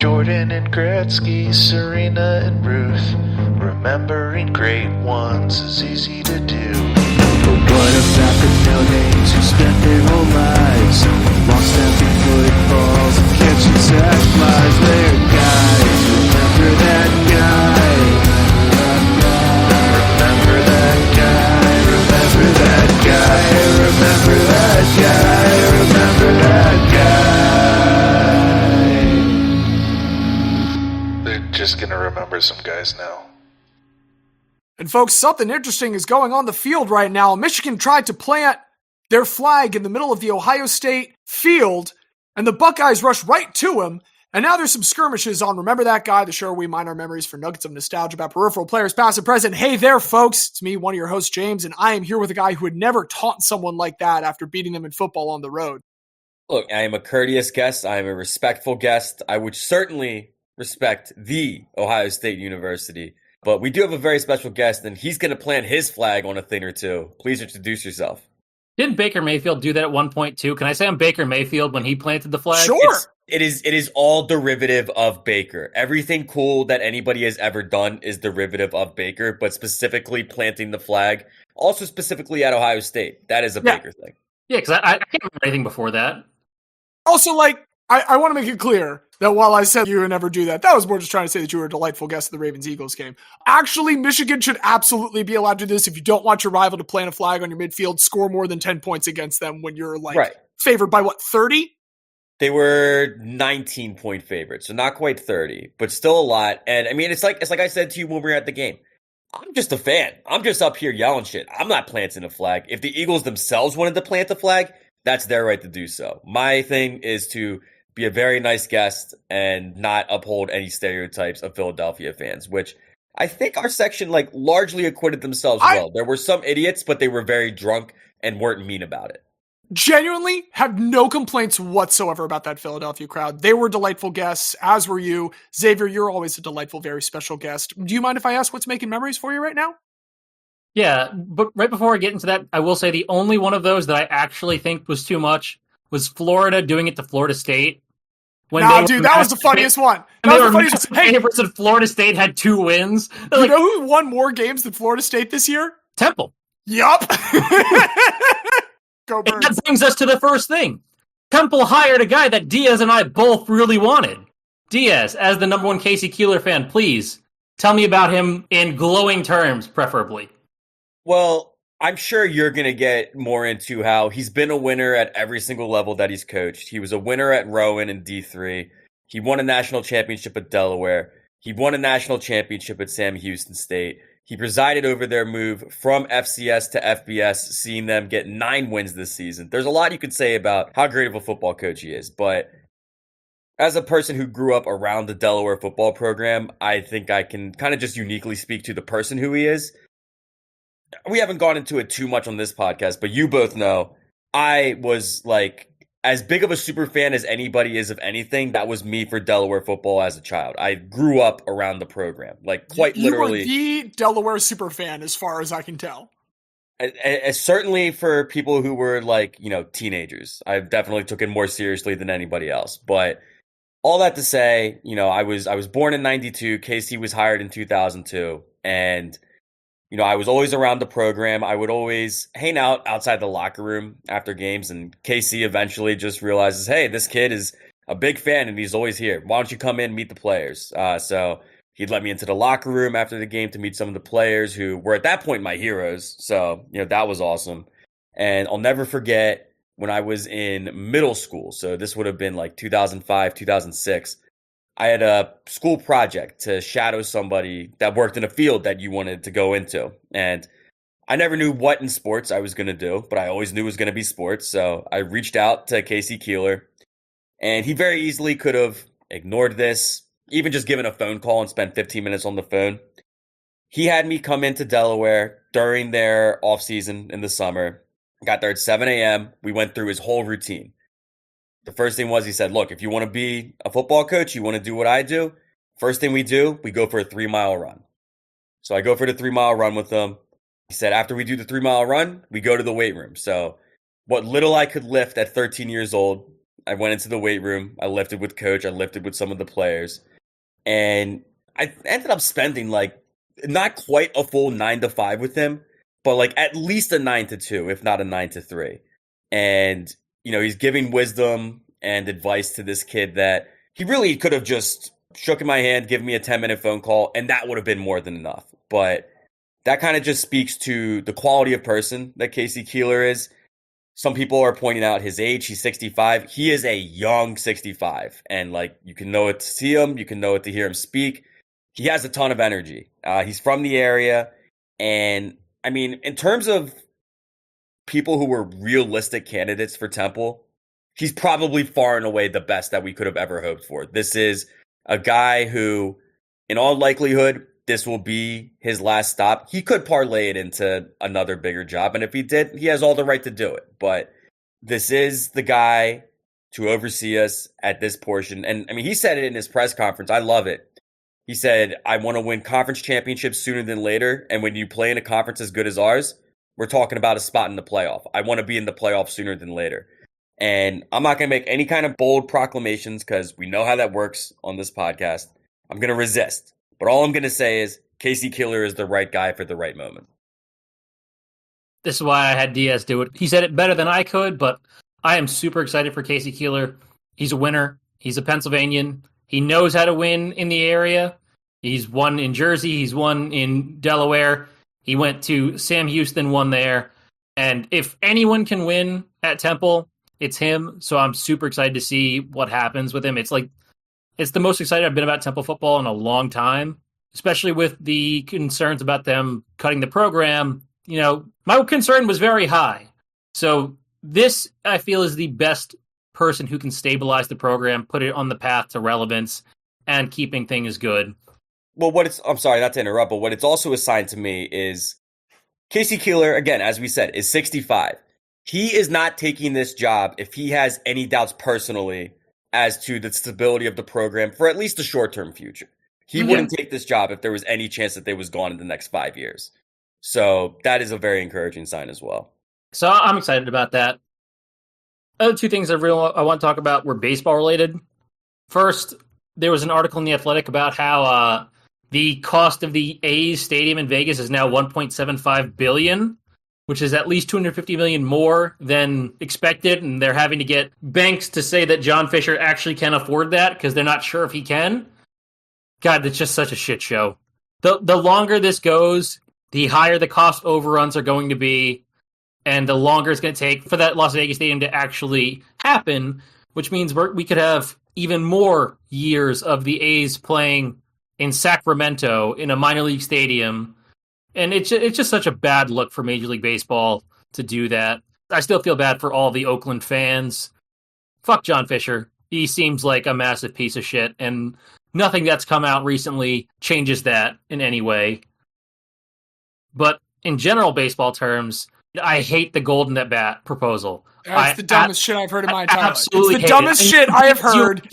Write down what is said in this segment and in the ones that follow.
Jordan and Gretzky, Serena and Ruth. Remembering great ones is easy to do. But what about the no-names who spent their whole lives long snapping footballs and catching sack flies? They're guys, remember that guy. Remember that guy, remember that guy, remember that guy, remember that guy. They're just gonna remember some guys now. And folks, something interesting is going on the field right now. Michigan tried to plant their flag in the middle of the Ohio State field, and the Buckeyes rushed right to him. And now there's some skirmishes on Remember That Guy, the show where we mine our memories for nuggets of nostalgia about peripheral players, past and present. Hey there, folks. It's me, one of your hosts, James, and I am here with a guy who would never taunt someone like that after beating them in football on the road. Look, I am a courteous guest. I am a respectful guest. I would certainly respect the Ohio State University. But we do have a very special guest, and he's going to plant his flag on a thing or two. Please introduce yourself. Didn't Baker Mayfield do that at one point, too? Can I say I'm Baker Mayfield when he planted the flag? Sure. It is all derivative of Baker. Everything cool that anybody has ever done is derivative of Baker, but specifically planting the flag, also specifically at Ohio State. That is a Baker thing. Yeah, because I can't remember anything before that. Also, I want to make it clear that while I said you would never do that, that was more just trying to say that you were a delightful guest of the Ravens-Eagles game. Actually, Michigan should absolutely be allowed to do this. If you don't want your rival to plant a flag on your midfield, score more than 10 points against them when you're favored by 30? They were 19-point favorites, so not quite 30, but still a lot. And I mean, it's like I said to you when we were at the game. I'm just a fan. I'm just up here yelling shit. I'm not planting a flag. If the Eagles themselves wanted to plant a flag, that's their right to do so. My thing is to be a very nice guest and not uphold any stereotypes of Philadelphia fans, which I think our section largely acquitted themselves well. There were some idiots, but they were very drunk and weren't mean about it. Genuinely have no complaints whatsoever about that Philadelphia crowd. They were delightful guests, as were you. Xavier, you're always a delightful, very special guest. Do you mind if I ask what's making memories for you right now? Yeah, but right before I get into that, I will say the only one of those that I actually think was too much was Florida doing it to Florida State. That was the funniest one. That was the funniest one. Hey, Florida State had 2 wins. You know who won more games than Florida State this year? Temple. Yup. Go Birds. And that brings us to the first thing. Temple hired a guy that Diaz and I both really wanted. Diaz, as the number one Casey Keeler fan, please tell me about him in glowing terms, preferably. Well, I'm sure you're going to get more into how he's been a winner at every single level that he's coached. He was a winner at Rowan in D3. He won a national championship at Delaware. He won a national championship at Sam Houston State. He presided over their move from FCS to FBS, seeing them get 9 wins this season. There's a lot you could say about how great of a football coach he is, but as a person who grew up around the Delaware football program, I think I can kind of just uniquely speak to the person who he is. We haven't gone into it too much on this podcast, but you both know I was as big of a super fan as anybody is of anything. That was me for Delaware football as a child. I grew up around the program, quite literally. You were the Delaware super fan as far as I can tell. Certainly for people who were teenagers. I definitely took it more seriously than anybody else. But all that to say, I was born in 92. Casey was hired in 2002. And I was always around the program. I would always hang out outside the locker room after games, and Casey eventually just realizes, hey, this kid is a big fan and he's always here. Why don't you come in and meet the players? So he'd let me into the locker room after the game to meet some of the players who were at that point my heroes. So, that was awesome. And I'll never forget when I was in middle school. So this would have been 2005, 2006. I had a school project to shadow somebody that worked in a field that you wanted to go into. And I never knew what in sports I was going to do, but I always knew it was going to be sports. So I reached out to Casey Keeler, and he very easily could have ignored this, even just given a phone call and spent 15 minutes on the phone. He had me come into Delaware during their off season in the summer. Got there at 7 a.m. We went through his whole routine. The first thing was he said, look, if you want to be a football coach, you want to do what I do, first thing we do, we go for a 3-mile run. So I go for the 3-mile run with him. He said, after we do the 3-mile run, we go to the weight room. So what little I could lift at 13 years old, I went into the weight room. I lifted with coach. I lifted with some of the players. And I ended up spending like not quite a full 9 to 5 with him, but like at least a 9 to 2, if not a 9 to 3. And, you know, he's giving wisdom and advice to this kid that he really could have just shook in my hand, given me a 10-minute phone call, and that would have been more than enough. But that kind of just speaks to the quality of person that Casey Keeler is. Some people are pointing out his age. He's 65. He is a young 65. And like, you can know it to see him. You can know it to hear him speak. He has a ton of energy. He's from the area. And I mean, in terms of people who were realistic candidates for Temple, he's probably far and away the best that we could have ever hoped for. This is a guy who, in all likelihood, this will be his last stop. He could parlay it into another bigger job, and if he did, he has all the right to do it. But this is the guy to oversee us at this portion. And I mean, he said it in his press conference. I love it. He said, I want to win conference championships sooner than later. And when you play in a conference as good as ours, we're talking about a spot in the playoff. I want to be in the playoff sooner than later. And I'm not going to make any kind of bold proclamations because we know how that works on this podcast. I'm going to resist. But all I'm going to say is Casey Keeler is the right guy for the right moment. This is why I had Diaz do it. He said it better than I could, but I am super excited for Casey Keeler. He's a winner. He's a Pennsylvanian. He knows how to win in the area. He's won in Jersey. He's won in Delaware. He went to Sam Houston, won there. And if anyone can win at Temple, it's him. So I'm super excited to see what happens with him. It's the most excited I've been about Temple football in a long time, especially with the concerns about them cutting the program. You know, my concern was very high. So this, I feel, is the best person who can stabilize the program, put it on the path to relevance, and keeping things good. Well, I'm sorry not to interrupt, but what it's also assigned to me is Casey Keeler, again, as we said, is 65. He is not taking this job if he has any doubts personally as to the stability of the program for at least the short-term future. He wouldn't take this job if there was any chance that they was gone in the next 5 years. So that is a very encouraging sign as well. So I'm excited about that. Other two things I want to talk about were baseball related. First, there was an article in The Athletic about how the cost of the A's stadium in Vegas is now $1.75 billion, which is at least $250 million more than expected, and they're having to get banks to say that John Fisher actually can afford that because they're not sure if he can. God, it's just such a shit show. The longer this goes, the higher the cost overruns are going to be, and the longer it's going to take for that Las Vegas stadium to actually happen, which means we could have even more years of the A's playing in Sacramento in a minor league stadium. And it's just such a bad look for Major League Baseball to do that. I still feel bad for all the Oakland fans. Fuck John Fisher. He seems like a massive piece of shit, and nothing that's come out recently changes that in any way. But in general baseball terms, I hate the golden at bat proposal. That's the dumbest shit I've heard in my entire life. Absolutely, it's the dumbest shit I have heard.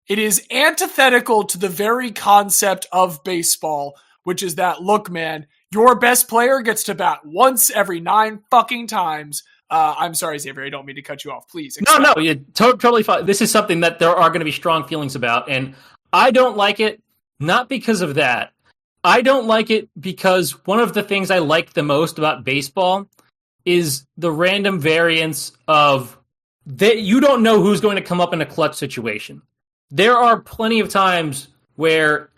It is antithetical to the very concept of baseball, which is that, look, man, your best player gets to bat once every 9 fucking times. I'm sorry, Xavier, I don't mean to cut you off. Please. No, you're totally fine. This is something that there are going to be strong feelings about, and I don't like it, not because of that. I don't like it because one of the things I like the most about baseball is the random variance of that you don't know who's going to come up in a clutch situation. There are plenty of times where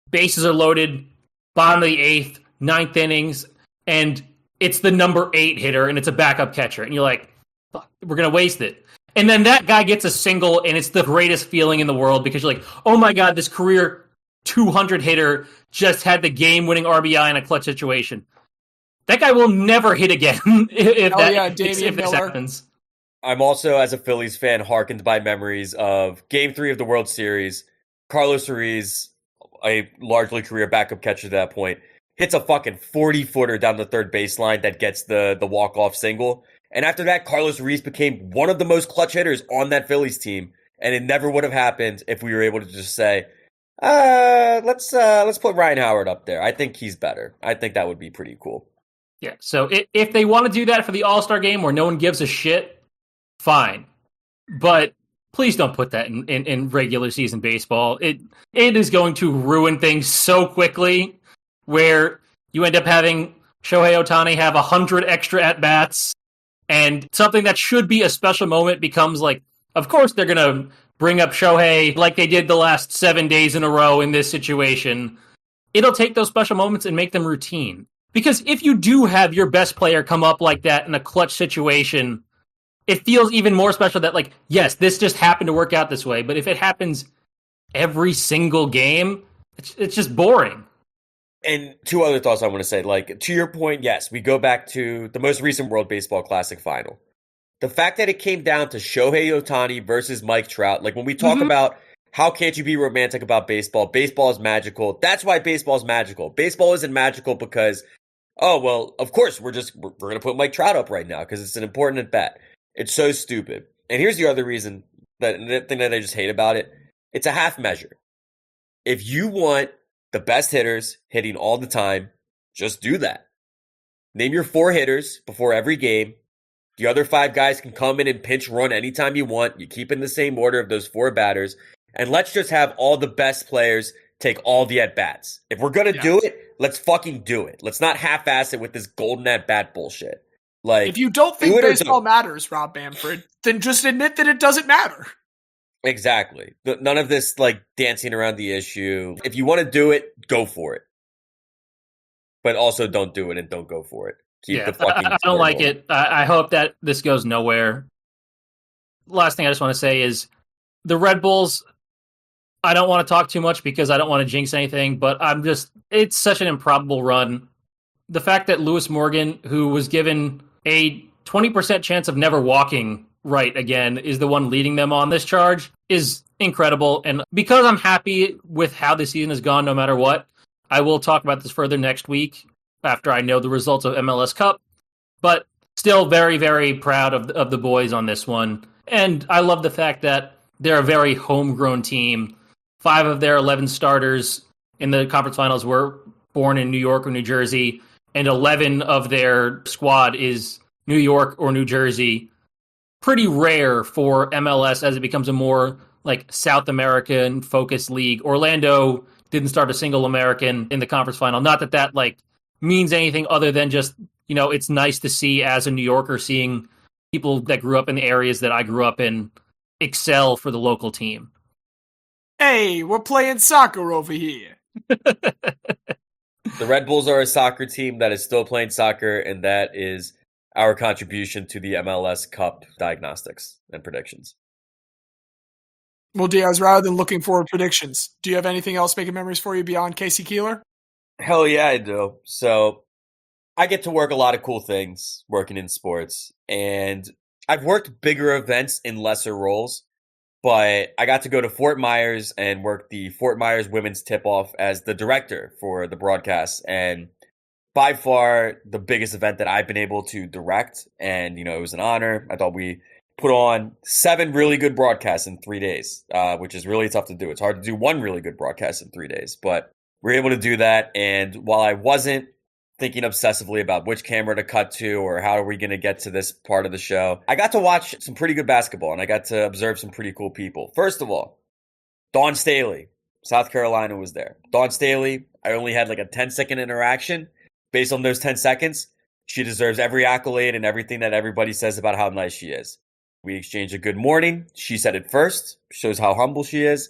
bases are loaded, bottom of the 8th, 9th innings, and it's the number 8 hitter, and it's a backup catcher. And you're like, fuck, we're going to waste it. And then that guy gets a single, and it's the greatest feeling in the world because you're like, oh my God, this career 200 hitter just had the game-winning RBI in a clutch situation. That guy will never hit again if this happens. I'm also, as a Phillies fan, hearkened by memories of Game 3 of the World Series. Carlos Ruiz, a largely career backup catcher at that point, hits a fucking 40-footer down the third baseline that gets the walk-off single. And after that, Carlos Ruiz became one of the most clutch hitters on that Phillies team. And it never would have happened if we were able to just say, let's put Ryan Howard up there. I think he's better. I think that would be pretty cool. Yeah, so if they want to do that for the All-Star game where no one gives a shit, fine. but please don't put that in regular season baseball. It is going to ruin things so quickly where you end up having Shohei Ohtani have 100 extra at-bats, and something that should be a special moment becomes like, of course they're going to bring up Shohei like they did the last 7 days in a row in this situation. It'll take those special moments and make them routine. Because if you do have your best player come up like that in a clutch situation, it feels even more special that, like, yes, this just happened to work out this way. But if it happens every single game, it's just boring. And two other thoughts I want to say. Like, to your point, yes, we go back to the most recent World Baseball Classic final. The fact that it came down to Shohei Ohtani versus Mike Trout, like when we talk about how can't you be romantic about baseball? Baseball is magical. That's why baseball is magical. Baseball isn't magical because, oh, well, of course, we're going to put Mike Trout up right now because it's an important at bat. It's so stupid. And here's the other reason, the thing that I just hate about it. It's a half measure. If you want the best hitters hitting all the time, just do that. Name your 4 hitters before every game. The other 5 guys can come in and pinch run anytime you want. You keep in the same order of those 4 batters. And let's just have all the best players take all the at-bats. If we're going to do it, let's fucking do it. Let's not half-ass it with this golden at-bat bullshit. Like, if you don't think baseball matters, Rob Bamford, then just admit that it doesn't matter. Exactly. None of this, like, dancing around the issue. If you want to do it, go for it. But also don't do it and don't go for it. Keep the fucking... I don't like it. I hope that this goes nowhere. Last thing I just want to say is the Red Bulls, I don't want to talk too much because I don't want to jinx anything, but it's such an improbable run. The fact that Lewis Morgan, who was given a 20% chance of never walking right again, is the one leading them on this charge is incredible. And because I'm happy with how the season has gone no matter what, I will talk about this further next week after I know the results of MLS Cup. But still very, very proud of the boys on this one. And I love the fact that they're a very homegrown team. 5 of their 11 starters in the conference finals were born in New York or New Jersey, and 11 of their squad is New York or New Jersey. Pretty rare for MLS as it becomes a more like South American focused league. Orlando didn't start a single American in the conference final. Not that like means anything other than just, you know, it's nice to see as a New Yorker seeing people that grew up in the areas that I grew up in excel for the local team. Hey, we're playing soccer over here. The Red Bulls are a soccer team that is still playing soccer, and that is our contribution to the MLS Cup diagnostics and predictions. Well, Diaz, rather than looking forward predictions, do you have anything else making memories for you beyond Casey Keeler? Hell yeah, I do. So I get to work a lot of cool things working in sports, and I've worked bigger events in lesser roles, but I got to go to Fort Myers and work the Fort Myers women's tip-off as the director for the broadcast, and by far the biggest event that I've been able to direct, and, you know, it was an honor. I thought we put on 7 really good broadcasts in 3 days, which is really tough to do. It's hard to do 1 really good broadcast in 3 days, but we were able to do that, and while I wasn't thinking obsessively about which camera to cut to or how are we going to get to this part of the show, I got to watch some pretty good basketball, and I got to observe some pretty cool people. First of all, Dawn Staley, South Carolina, was there. Dawn Staley, I only had like a 10-second interaction. Based on those 10 seconds, she deserves every accolade and everything that everybody says about how nice she is. We exchanged a good morning. She said it first, shows how humble she is.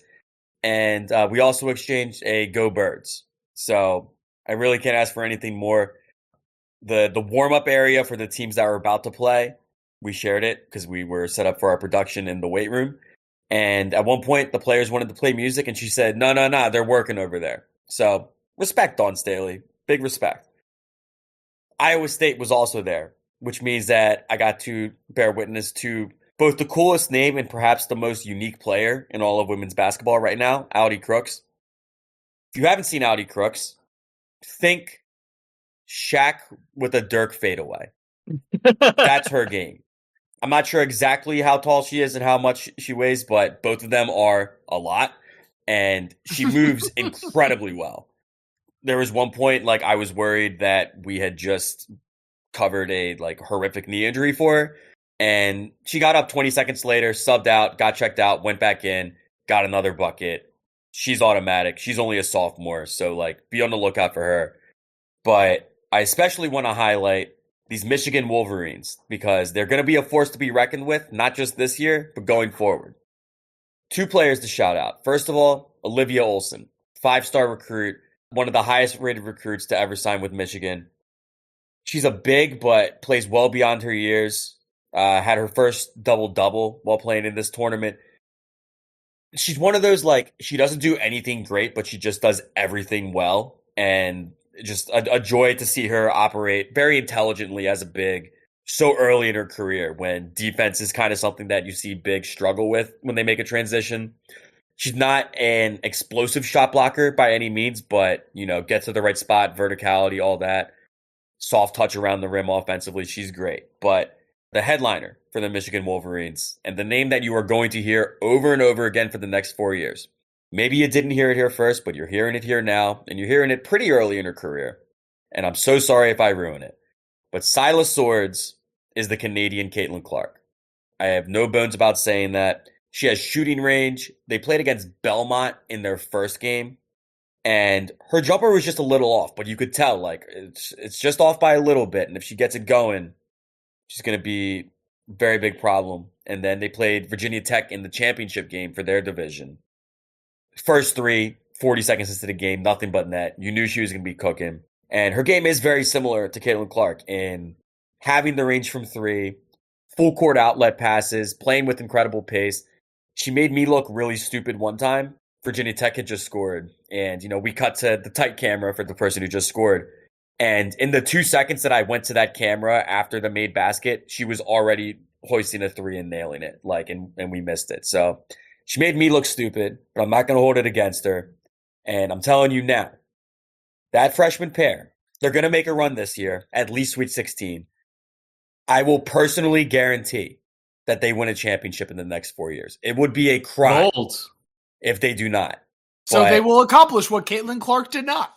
And we also exchanged a Go Birds. So I really can't ask for anything more. The warm-up area for the teams that were about to play, we shared it because we were set up for our production in the weight room. And at one point, the players wanted to play music, and she said, no, they're working over there. So respect, Dawn Staley. Big respect. Iowa State was also there, which means that I got to bear witness to both the coolest name and perhaps the most unique player in all of women's basketball right now, Audi Crooks. If you haven't seen Audi Crooks, think Shaq with a Dirk fadeaway. That's her game. I'm not sure exactly how tall she is and how much she weighs, but both of them are a lot, and she moves incredibly well. There was one point, like, I was worried that we had just covered a, like, horrific knee injury for her, And she got up 20 seconds later, subbed out, got checked out, went back in, got another bucket. She's automatic. She's only a sophomore, so like be on the lookout for her. But I especially want to highlight these Michigan Wolverines because they're going to be a force to be reckoned with, not just this year, but going forward. 2 players to shout out. First of all, Olivia Olson, 5-star recruit, one of the highest rated recruits to ever sign with Michigan. She's a big, but plays well beyond her years. Had her first double-double while playing in this tournament. She's one of those, like, she doesn't do anything great, but she just does everything well. And just a joy to see her operate very intelligently as a big so early in her career when defense is kind of something that you see bigs struggle with when they make a transition. She's not an explosive shot blocker by any means, but, you know, gets to the right spot, verticality, all that. Soft touch around the rim offensively. She's great. But the headliner for the Michigan Wolverines, and the name that you are going to hear over and over again for the next 4 years. Maybe you didn't hear it here first, but you're hearing it here now, and you're hearing it pretty early in her career. And I'm so sorry if I ruin it. But Silas Swords is the Canadian Caitlin Clark. I have no bones about saying that. She has shooting range. They played against Belmont in their first game, and her jumper was just a little off, but you could tell, like, it's just off by a little bit, and if she gets it going, she's going to be a very big problem. And then they played Virginia Tech in the championship game for their division. First 3, 40 seconds into the game, nothing but net. You knew she was going to be cooking. And her game is very similar to Caitlin Clark in having the range from 3, full court outlet passes, playing with incredible pace. She made me look really stupid one time. Virginia Tech had just scored. And, you know, we cut to the tight camera for the person who just scored. And in the 2 seconds that I went to that camera after the made basket, she was already hoisting a 3 and nailing it. And we missed it. So she made me look stupid, but I'm not going to hold it against her. And I'm telling you now, that freshman pair, they're going to make a run this year, at least Sweet 16. I will personally guarantee that they win a championship in the next 4 years. It would be a crime if they do not. So they will accomplish what Caitlin Clark did not.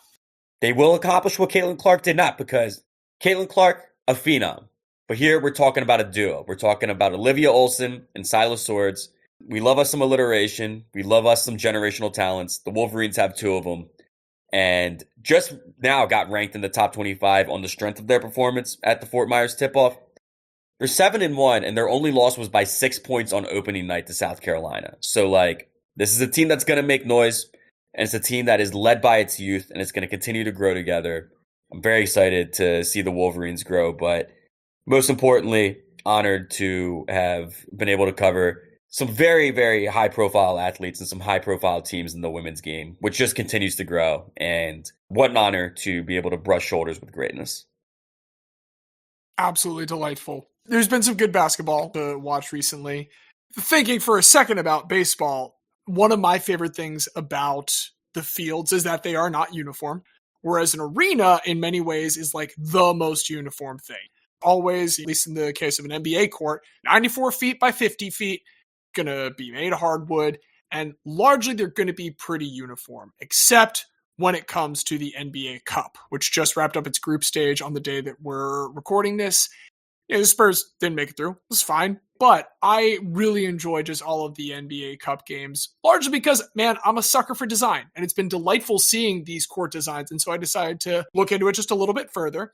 They will accomplish what Caitlin Clark did not, because Caitlin Clark, a phenom. But here we're talking about a duo. We're talking about Olivia Olson and Silas Swords. We love us some alliteration. We love us some generational talents. The Wolverines have 2 of them. And just now got ranked in the top 25 on the strength of their performance at the Fort Myers tip-off. They're 7-1, and their only loss was by 6 points on opening night to South Carolina. So, like, this is a team that's going to make noise, and it's a team that is led by its youth, and it's going to continue to grow together. I'm very excited to see the Wolverines grow, but most importantly, honored to have been able to cover some very, very high-profile athletes and some high-profile teams in the women's game, which just continues to grow. And what an honor to be able to brush shoulders with greatness. Absolutely delightful. There's been some good basketball to watch recently. Thinking for a second about baseball, one of my favorite things about the fields is that they are not uniform, whereas an arena in many ways is like the most uniform thing. Always, at least in the case of an NBA court, 94 feet by 50 feet, going to be made of hardwood, and largely they're going to be pretty uniform, except when it comes to the NBA Cup, which just wrapped up its group stage on the day that we're recording this. Yeah, the Spurs didn't make it through. It was fine. But I really enjoy just all of the NBA Cup games, largely because, man, I'm a sucker for design. And it's been delightful seeing these court designs. And so I decided to look into it just a little bit further.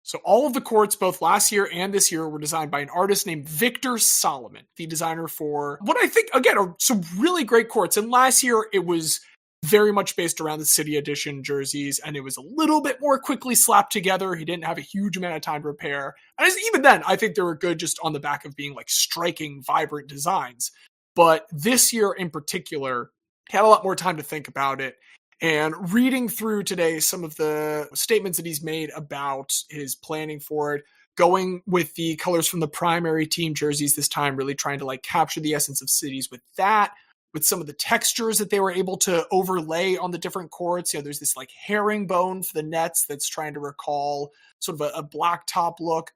So all of the courts, both last year and this year, were designed by an artist named Victor Solomon, the designer for what I think, again, are some really great courts. And last year, it was very much based around the City Edition jerseys, and it was a little bit more quickly slapped together. He didn't have a huge amount of time to repair. And even then, I think they were good just on the back of being like striking, vibrant designs. But this year in particular, he had a lot more time to think about it. And reading through today some of the statements that he's made about his planning for it, going with the colors from the primary team jerseys this time, really trying to like capture the essence of cities with that, with some of the textures that they were able to overlay on the different courts. You know, there's this like herringbone for the nets that's trying to recall sort of a black top look.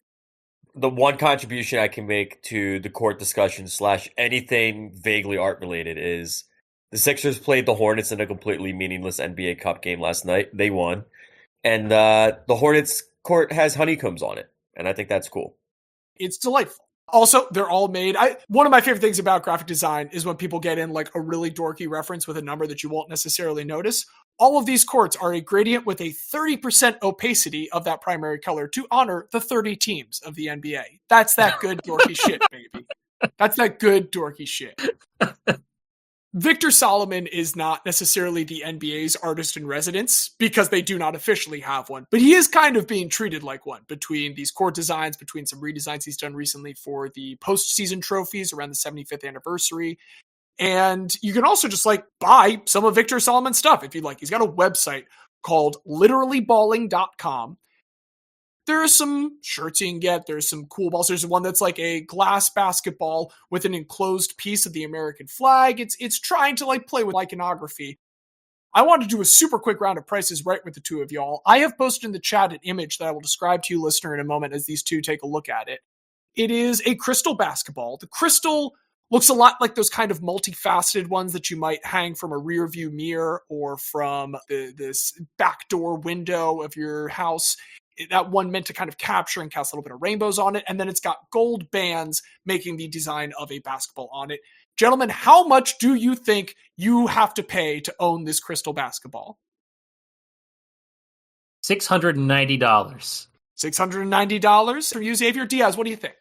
The one contribution I can make to the court discussion / anything vaguely art related is the Sixers played the Hornets in a completely meaningless NBA Cup game last night. They won. And the Hornets court has honeycombs on it. And I think that's cool. It's delightful. Also, they're all made. One of my favorite things about graphic design is when people get in like a really dorky reference with a number that you won't necessarily notice. All of these courts are a gradient with a 30% opacity of that primary color to honor the 30 teams of the NBA. That's that good dorky shit, baby. That's that good dorky shit. Victor Solomon is not necessarily the NBA's artist in residence because they do not officially have one, but he is kind of being treated like one between these court designs, between some redesigns he's done recently for the postseason trophies around the 75th anniversary. And you can also just like buy some of Victor Solomon's stuff if you'd like. He's got a website called literallyballing.com. There are some shirts you can get. There's some cool balls. There's one that's like a glass basketball with an enclosed piece of the American flag. It's trying to like play with iconography. I want to do a super quick round of prices right with the two of y'all. I have posted in the chat an image that I will describe to you, listener, in a moment as these two take a look at it. It is a crystal basketball. The crystal looks a lot like those kind of multifaceted ones that you might hang from a rear view mirror or from this backdoor window of your house. That one meant to kind of capture and cast a little bit of rainbows on it. And then it's got gold bands making the design of a basketball on it. Gentlemen, how much do you think you have to pay to own this crystal basketball? $690. $690 from you, Xavier. Diaz, what do you think?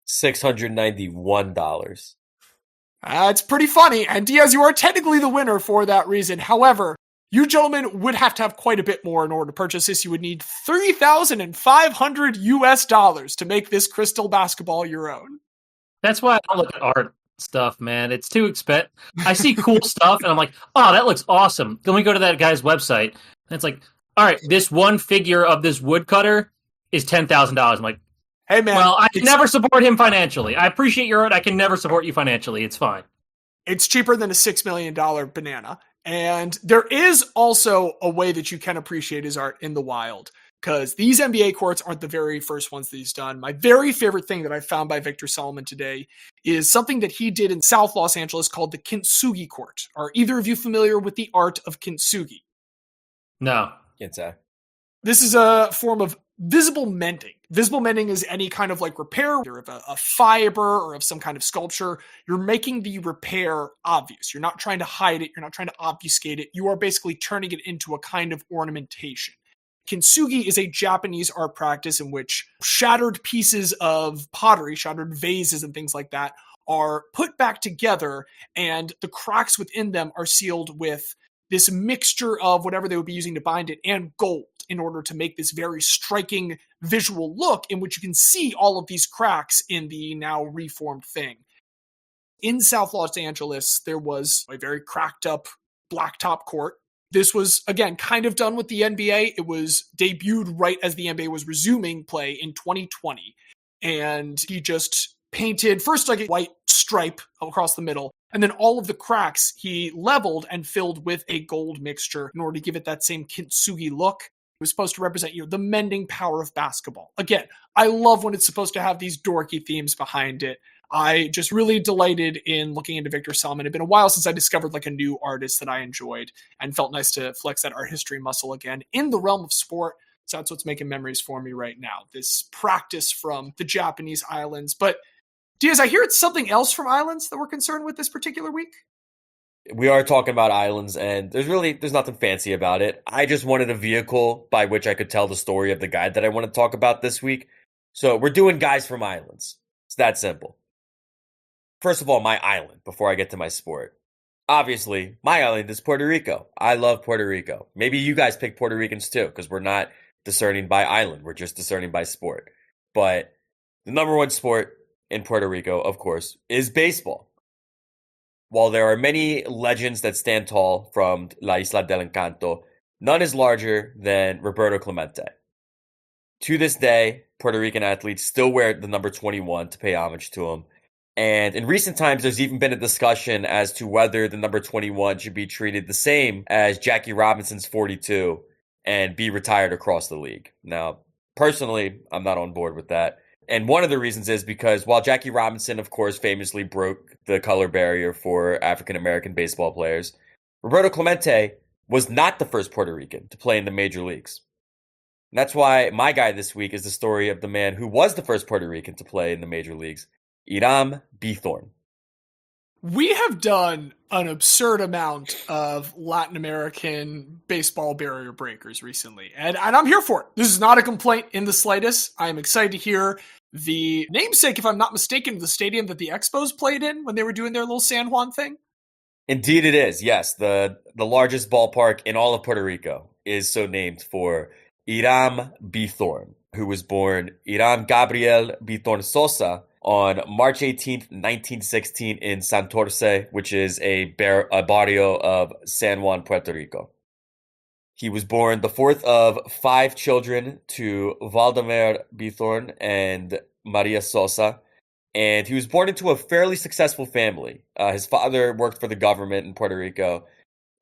$691. It's pretty funny. And Diaz, you are technically the winner for that reason. However, you gentlemen would have to have quite a bit more in order to purchase this. You would need $3,500 US to make this crystal basketball your own. That's why I don't look at art stuff, man. It's too expensive. I see cool stuff, and I'm like, oh, that looks awesome. Then we go to that guy's website, and it's like, all right, this one figure of this woodcutter is $10,000. I'm like, hey, man. Well, I can never support him financially. I appreciate your art. I can never support you financially. It's fine. It's cheaper than a $6 million banana. And there is also a way that you can appreciate his art in the wild, because these NBA courts aren't the very first ones that he's done. My very favorite thing that I found by Victor Solomon today is something that he did in South Los Angeles called the Kintsugi Court. Are either of you familiar with the art of Kintsugi? No. Can't say. This is a form of visible mending. Visible mending is any kind of like repair, either of a fiber or of some kind of sculpture. You're making the repair obvious. You're not trying to hide it. You're not trying to obfuscate it. You are basically turning it into a kind of ornamentation. Kintsugi is a Japanese art practice in which shattered pieces of pottery, shattered vases and things like that are put back together, and the cracks within them are sealed with this mixture of whatever they would be using to bind it and gold in order to make this very striking visual look in which you can see all of these cracks in the now reformed thing. In South Los Angeles, there was a very cracked up blacktop court. This was, again, kind of done with the NBA. It was debuted right as the NBA was resuming play in 2020. And he just painted first like a white stripe across the middle, and then all of the cracks he leveled and filled with a gold mixture in order to give it that same kintsugi look. It was supposed to represent, the mending power of basketball. Again, I love when it's supposed to have these dorky themes behind it. I just really delighted in looking into Victor Solomon. It had been a while since I discovered like a new artist that I enjoyed, and felt nice to flex that art history muscle again in the realm of sport. So that's what's making memories for me right now. This practice from the Japanese islands. But Diaz, I hear it's something else from islands that we're concerned with this particular week. We are talking about islands, and there's nothing fancy about it. I just wanted a vehicle by which I could tell the story of the guy that I want to talk about this week. So we're doing guys from islands. It's that simple. First of all, my island, before I get to my sport. Obviously, my island is Puerto Rico. I love Puerto Rico. Maybe you guys pick Puerto Ricans too, because we're not discerning by island. We're just discerning by sport. But the number one sport in Puerto Rico, of course, is baseball. While there are many legends that stand tall from La Isla del Encanto, none is larger than Roberto Clemente. To this day, Puerto Rican athletes still wear the number 21 to pay homage to him. And in recent times, there's even been a discussion as to whether the number 21 should be treated the same as Jackie Robinson's 42 and be retired across the league. Now, personally, I'm not on board with that. And one of the reasons is because while Jackie Robinson, of course, famously broke the color barrier for African-American baseball players, Roberto Clemente was not the first Puerto Rican to play in the major leagues. And that's why my guy this week is the story of the man who was the first Puerto Rican to play in the major leagues, Hiram Bithorn. We have done an absurd amount of Latin American baseball barrier breakers recently, and I'm here for it. This is not a complaint in the slightest. I'm excited to hear the namesake, if I'm not mistaken, of the stadium that the Expos played in when they were doing their little San Juan thing. Indeed it is, yes. The largest ballpark in all of Puerto Rico is so named for Hiram Bithorn, who was born Hiram Gabriel Bithorn Sosa on March 18th, 1916 in Santurce, which is a barrio of San Juan, Puerto Rico. He was born the fourth of 5 children to Valdemar Bithorn and Maria Sosa, and he was born into a fairly successful family. His father worked for the government in Puerto Rico,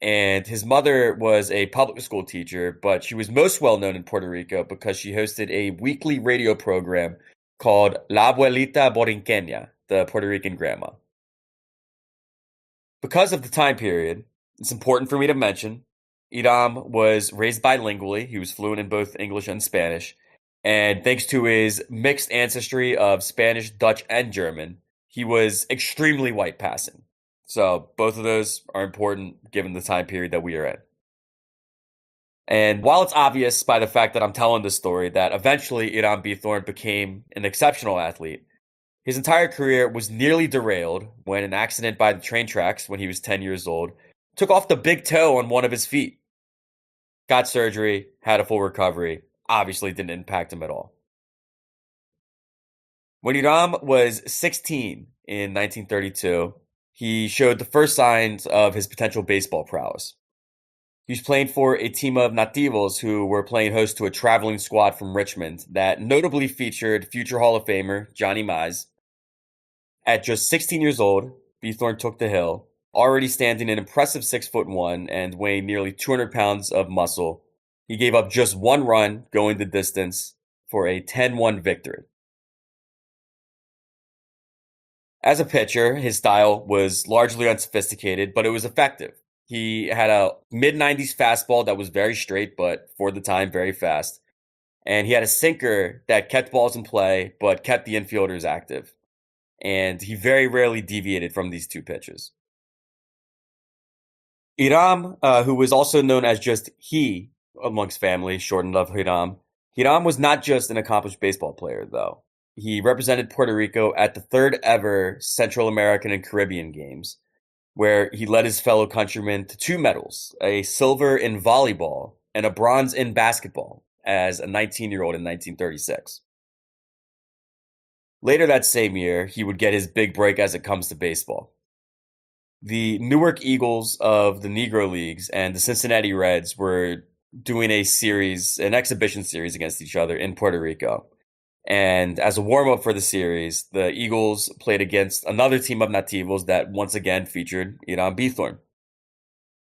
and his mother was a public school teacher, but she was most well known in Puerto Rico because she hosted a weekly radio program called La Abuelita Borinqueña, the Puerto Rican grandma. Because of the time period, it's important for me to mention, Hiram was raised bilingually. He was fluent in both English and Spanish. And thanks to his mixed ancestry of Spanish, Dutch, and German, he was extremely white passing. So both of those are important given the time period that we are in. And while it's obvious by the fact that I'm telling this story that eventually Hiram Bithorn became an exceptional athlete, his entire career was nearly derailed when an accident by the train tracks when he was 10 years old took off the big toe on one of his feet. Got surgery, had a full recovery, obviously didn't impact him at all. When Hiram was 16 in 1932, he showed the first signs of his potential baseball prowess. He was playing for a team of nativos who were playing host to a traveling squad from Richmond that notably featured future Hall of Famer Johnny Mize. At just 16 years old, Bithorn took the hill, already standing an impressive 6'1" and weighing nearly 200 pounds of muscle. He gave up just 1 run going the distance for a 10-1 victory. As a pitcher, his style was largely unsophisticated, but it was effective. He had a mid-90s fastball that was very straight, but for the time, very fast. And he had a sinker that kept balls in play, but kept the infielders active. And he very rarely deviated from these two pitches. Hiram, who was also known as just he amongst family, shortened of Hiram. Hiram was not just an accomplished baseball player, though. He represented Puerto Rico at the 3rd ever Central American and Caribbean Games, where he led his fellow countrymen to 2 medals, a silver in volleyball and a bronze in basketball, as a 19-year-old in 1936. Later that same year, he would get his big break as it comes to baseball. The Newark Eagles of the Negro Leagues and the Cincinnati Reds were doing an exhibition series against each other in Puerto Rico. And as a warm-up for the series, the Eagles played against another team of nativos that once again featured Hiram Bithorn.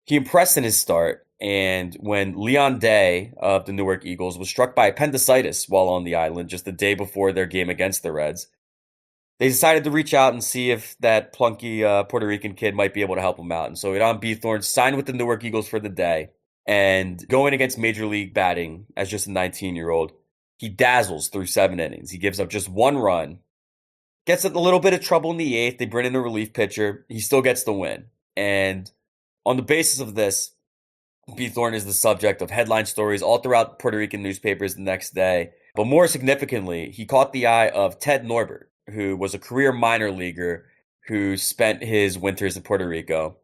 He impressed in his start, and when Leon Day of the Newark Eagles was struck by appendicitis while on the island just the day before their game against the Reds, they decided to reach out and see if that plunky Puerto Rican kid might be able to help him out. And so Hiram Bithorn signed with the Newark Eagles for the day, and going against Major League batting as just a 19-year-old, he dazzles through 7 innings. He gives up just 1 run, gets a little bit of trouble in the 8th. They bring in a relief pitcher. He still gets the win. And on the basis of this, Bithorn is the subject of headline stories all throughout Puerto Rican newspapers the next day. But more significantly, he caught the eye of Ted Norbert, who was a career minor leaguer who spent his winters in Puerto Rico,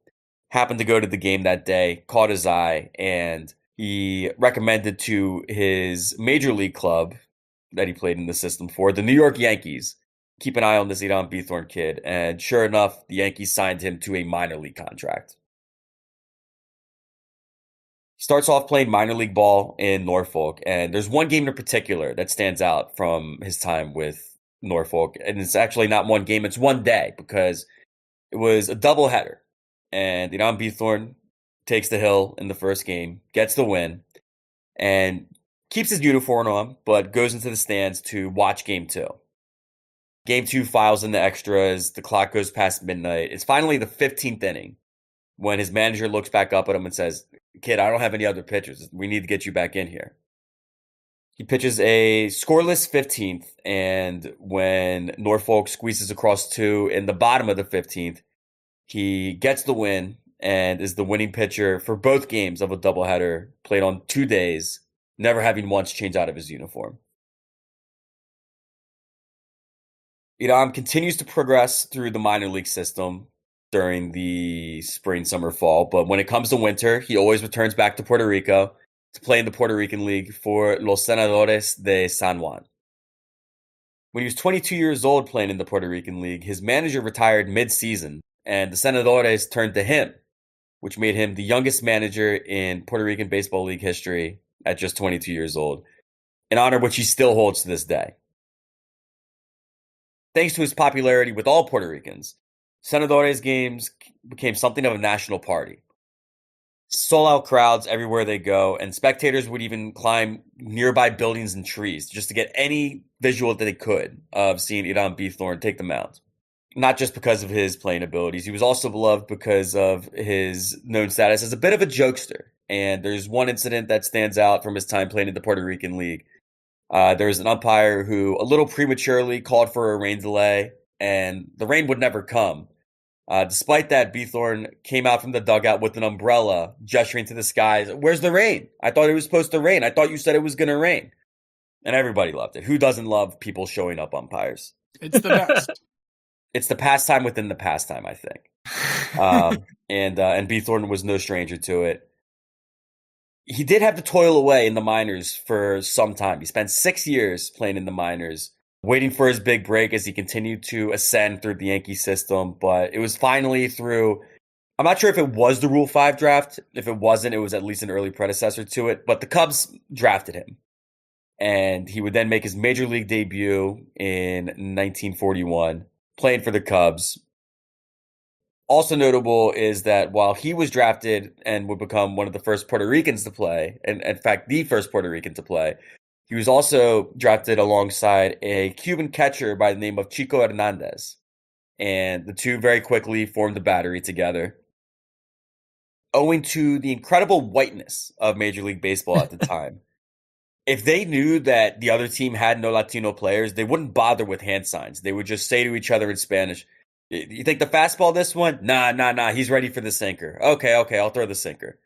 happened to go to the game that day, caught his eye, and he recommended to his major league club that he played in the system for, the New York Yankees, keep an eye on this Hiram Bithorn kid. And sure enough, the Yankees signed him to a minor league contract. He starts off playing minor league ball in Norfolk, and there's one game in particular that stands out from his time with Norfolk. And it's actually not one game, it's one day, because it was a doubleheader. And Hiram Bithorn takes the hill in the first game, gets the win, and keeps his uniform on, but goes into the stands to watch Game 2. Game 2 files in the extras. The clock goes past midnight. It's finally the 15th inning when his manager looks back up at him and says, "Kid, I don't have any other pitchers. We need to get you back in here." He pitches a scoreless 15th, and when Norfolk squeezes across 2 in the bottom of the 15th, he gets the win and is the winning pitcher for both games of a doubleheader played on 2 days, never having once changed out of his uniform. Hiram continues to progress through the minor league system during the spring, summer, fall, but when it comes to winter, he always returns back to Puerto Rico to play in the Puerto Rican League for Los Senadores de San Juan. When he was 22 years old playing in the Puerto Rican League, his manager retired mid-season, and the Senadores turned to him, which made him the youngest manager in Puerto Rican Baseball League history at just 22 years old, an honor which he still holds to this day. Thanks to his popularity with all Puerto Ricans, Senadores games became something of a national party. Sold-out crowds everywhere they go, and spectators would even climb nearby buildings and trees just to get any visual that they could of seeing Hiram Bithorn take the mound. Not just because of his playing abilities, he was also beloved because of his known status as a bit of a jokester. And there's one incident that stands out from his time playing in the Puerto Rican League. There was an umpire who a little prematurely called for a rain delay, and the rain would never come. Despite that, Bithorn came out from the dugout with an umbrella, gesturing to the skies. "Where's the rain? I thought it was supposed to rain. I thought you said it was going to rain." And everybody loved it. Who doesn't love people showing up umpires? It's the best. It's the pastime within the pastime, I think. And Bithorn was no stranger to it. He did have to toil away in the minors for some time. He spent 6 years playing in the minors, waiting for his big break as he continued to ascend through the Yankee system. But it was finally through, I'm not sure if it was the Rule 5 draft. If it wasn't, it was at least an early predecessor to it. But the Cubs drafted him. And he would then make his major league debut in 1941, playing for the Cubs. Also notable is that while he was drafted and would become one of the first Puerto Ricans to play, and in fact, the first Puerto Rican to play, he was also drafted alongside a Cuban catcher by the name of Chico Hernandez. And the two very quickly formed a battery together. Owing to the incredible whiteness of Major League Baseball at the time, if they knew that the other team had no Latino players, they wouldn't bother with hand signs. They would just say to each other in Spanish, "You think the fastball this one? Nah, he's ready for the sinker. Okay, I'll throw the sinker."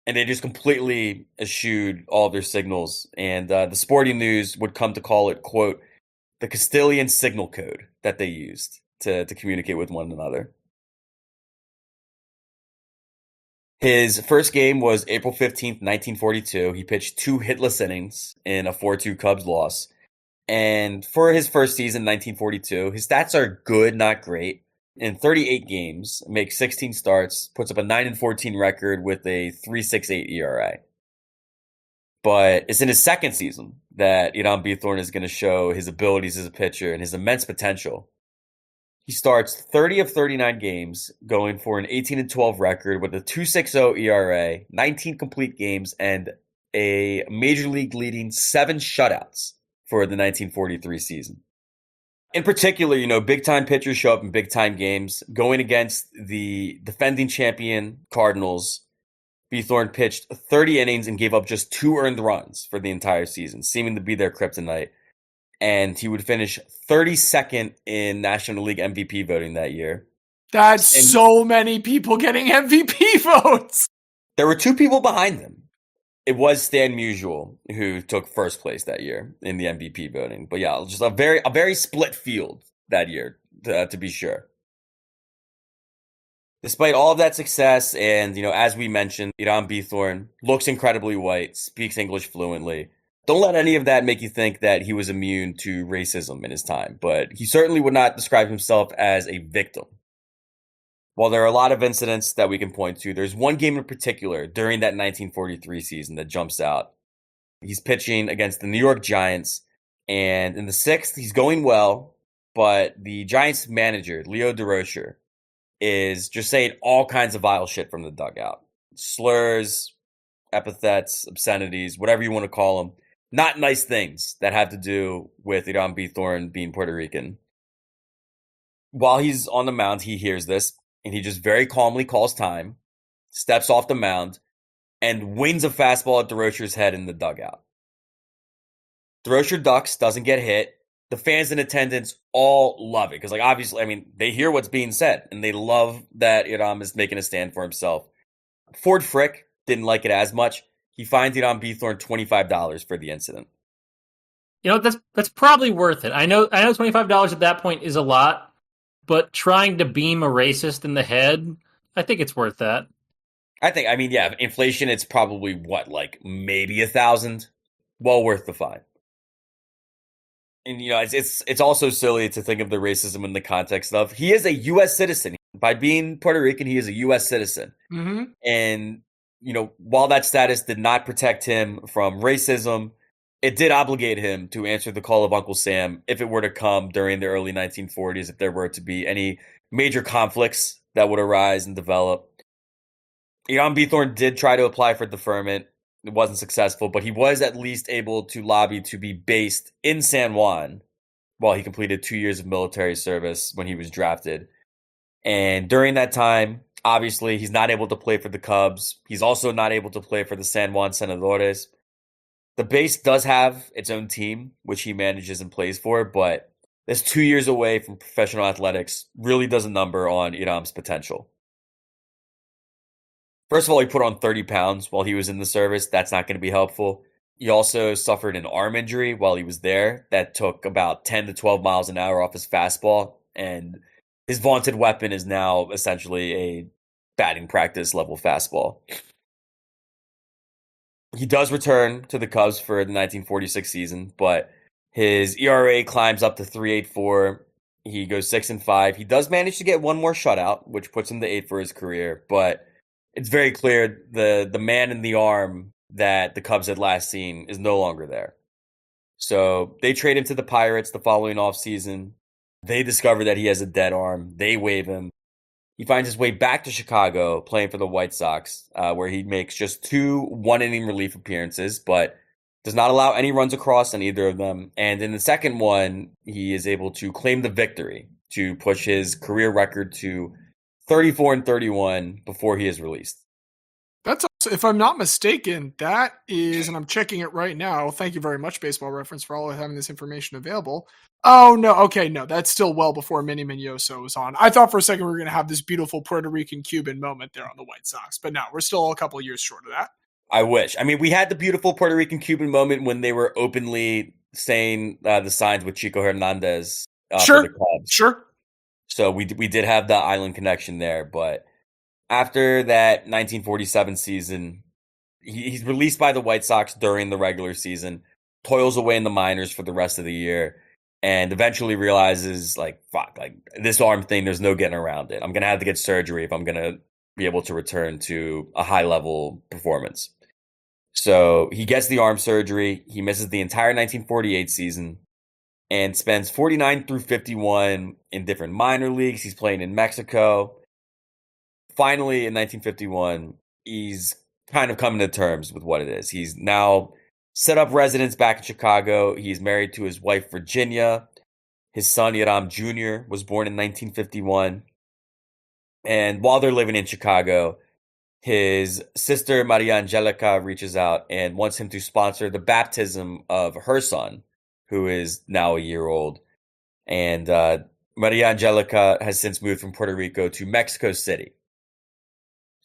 And they just completely eschewed all their signals. And the Sporting News would come to call it, quote, the Castilian signal code that they used to communicate with one another. His first game was April 15th, 1942. He pitched 2 hitless innings in a 4-2 Cubs loss. And for his first season, 1942, his stats are good, not great. In 38 games, makes 16 starts, puts up a 9-14 record with a 3.68 ERA. But it's in his second season that Hiram Bithorn is going to show his abilities as a pitcher and his immense potential. He starts 30 of 39 games, going for an 18-12 record with a 2.60 ERA, 19 complete games, and a major league leading 7 shutouts for the 1943 season. In particular, big-time pitchers show up in big-time games. Going against the defending champion Cardinals, Bithorn pitched 30 innings and gave up just 2 earned runs for the entire season, seeming to be their kryptonite. And he would finish 32nd in National League MVP voting that year. That's so many people getting MVP votes. There were 2 people behind him. It was Stan Musial who took first place that year in the MVP voting. But yeah, just a very split field that year, to be sure. Despite all of that success, and as we mentioned, Hiram Bithorn looks incredibly white, speaks English fluently. Don't let any of that make you think that he was immune to racism in his time, but he certainly would not describe himself as a victim. While there are a lot of incidents that we can point to, there's one game in particular during that 1943 season that jumps out. He's pitching against the New York Giants, and in the 6th, he's going well, but the Giants manager, Leo DeRocher, is just saying all kinds of vile shit from the dugout. Slurs, epithets, obscenities, whatever you want to call them. Not nice things that have to do with Hiram Bithorn being Puerto Rican. While he's on the mound, he hears this, and he just very calmly calls time, steps off the mound, and wings a fastball at DeRocher's head in the dugout. throws your ducks, doesn't get hit. The fans in attendance all love it because, like, obviously, I mean, they hear what's being said and they love that Hiram is making a stand for himself. Ford Frick didn't like it as much. He fined Hiram Bithorn $25 for the incident. You know, that's probably worth it. I know $25 at that point is a lot, but trying to beam a racist in the head, I think it's worth that. I mean, yeah, inflation, it's probably what, like maybe 1,000? Well worth the fine. And, you know, it's also silly to think of the racism in the context of he is a U.S. citizen. By being Puerto Rican, he is a U.S. citizen. Mm-hmm. And, you know, while that status did not protect him from racism, it did obligate him to answer the call of Uncle Sam if it were to come during the early 1940s, if there were to be any major conflicts that would arise and develop. Hiram Bithorn did try to apply for deferment. It wasn't successful, but he was at least able to lobby to be based in San Juan while he completed 2 years of military service when he was drafted. And during that time, obviously, he's not able to play for the Cubs. He's also not able to play for the San Juan Senadores. The base does have its own team, which he manages and plays for, but this 2 years away from professional athletics really does a number on Hiram's potential. First of all, he put on 30 pounds while he was in the service. That's not going to be helpful. He also suffered an arm injury while he was there that took about 10 to 12 miles an hour off his fastball. And his vaunted weapon is now essentially a batting practice level fastball. He does return to the Cubs for the 1946 season, but his ERA climbs up to 3.84. He goes 6-5. He does manage to get one more shutout, which puts him to 8 for his career, but it's very clear the man in the arm that the Cubs had last seen is no longer there. So they trade him to the Pirates the following offseason. They discover that he has a dead arm. They waive him. He finds his way back to Chicago, playing for the White Sox, where he makes just 2 one-inning relief appearances, but does not allow any runs across on either of them. And in the second one, he is able to claim the victory to push his career record to 34-31 before he is released. That's also, if I'm not mistaken, that is, and I'm checking it right now. Thank you very much, Baseball Reference, for all having this information available. Oh, no. Okay, no, that's still well before Manny Minoso was on. I thought for a second we were going to have this beautiful Puerto Rican-Cuban moment there on the White Sox, but no, we're still a couple of years short of that. I wish. I mean, we had the beautiful Puerto Rican-Cuban moment when they were openly saying the signs with Chico Hernandez for the Cubs. Sure. So we did have the island connection there, but after that 1947 season, he's released by the White Sox during the regular season, toils away in the minors for the rest of the year, and eventually realizes, like, fuck, like, this arm thing, there's no getting around it. I'm going to have to get surgery if I'm going to be able to return to a high-level performance. So he gets the arm surgery. He misses the entire 1948 season and spends 49 through 51 in different minor leagues. He's playing in Mexico. Finally, in 1951, he's kind of coming to terms with what it is. He's now set up residence back in Chicago. He's married to his wife, Virginia. His son, Hiram Jr., was born in 1951. And while they're living in Chicago, his sister, Maria Angelica, reaches out and wants him to sponsor the baptism of her son, who is now a year old. And Maria Angelica has since moved from Puerto Rico to Mexico City.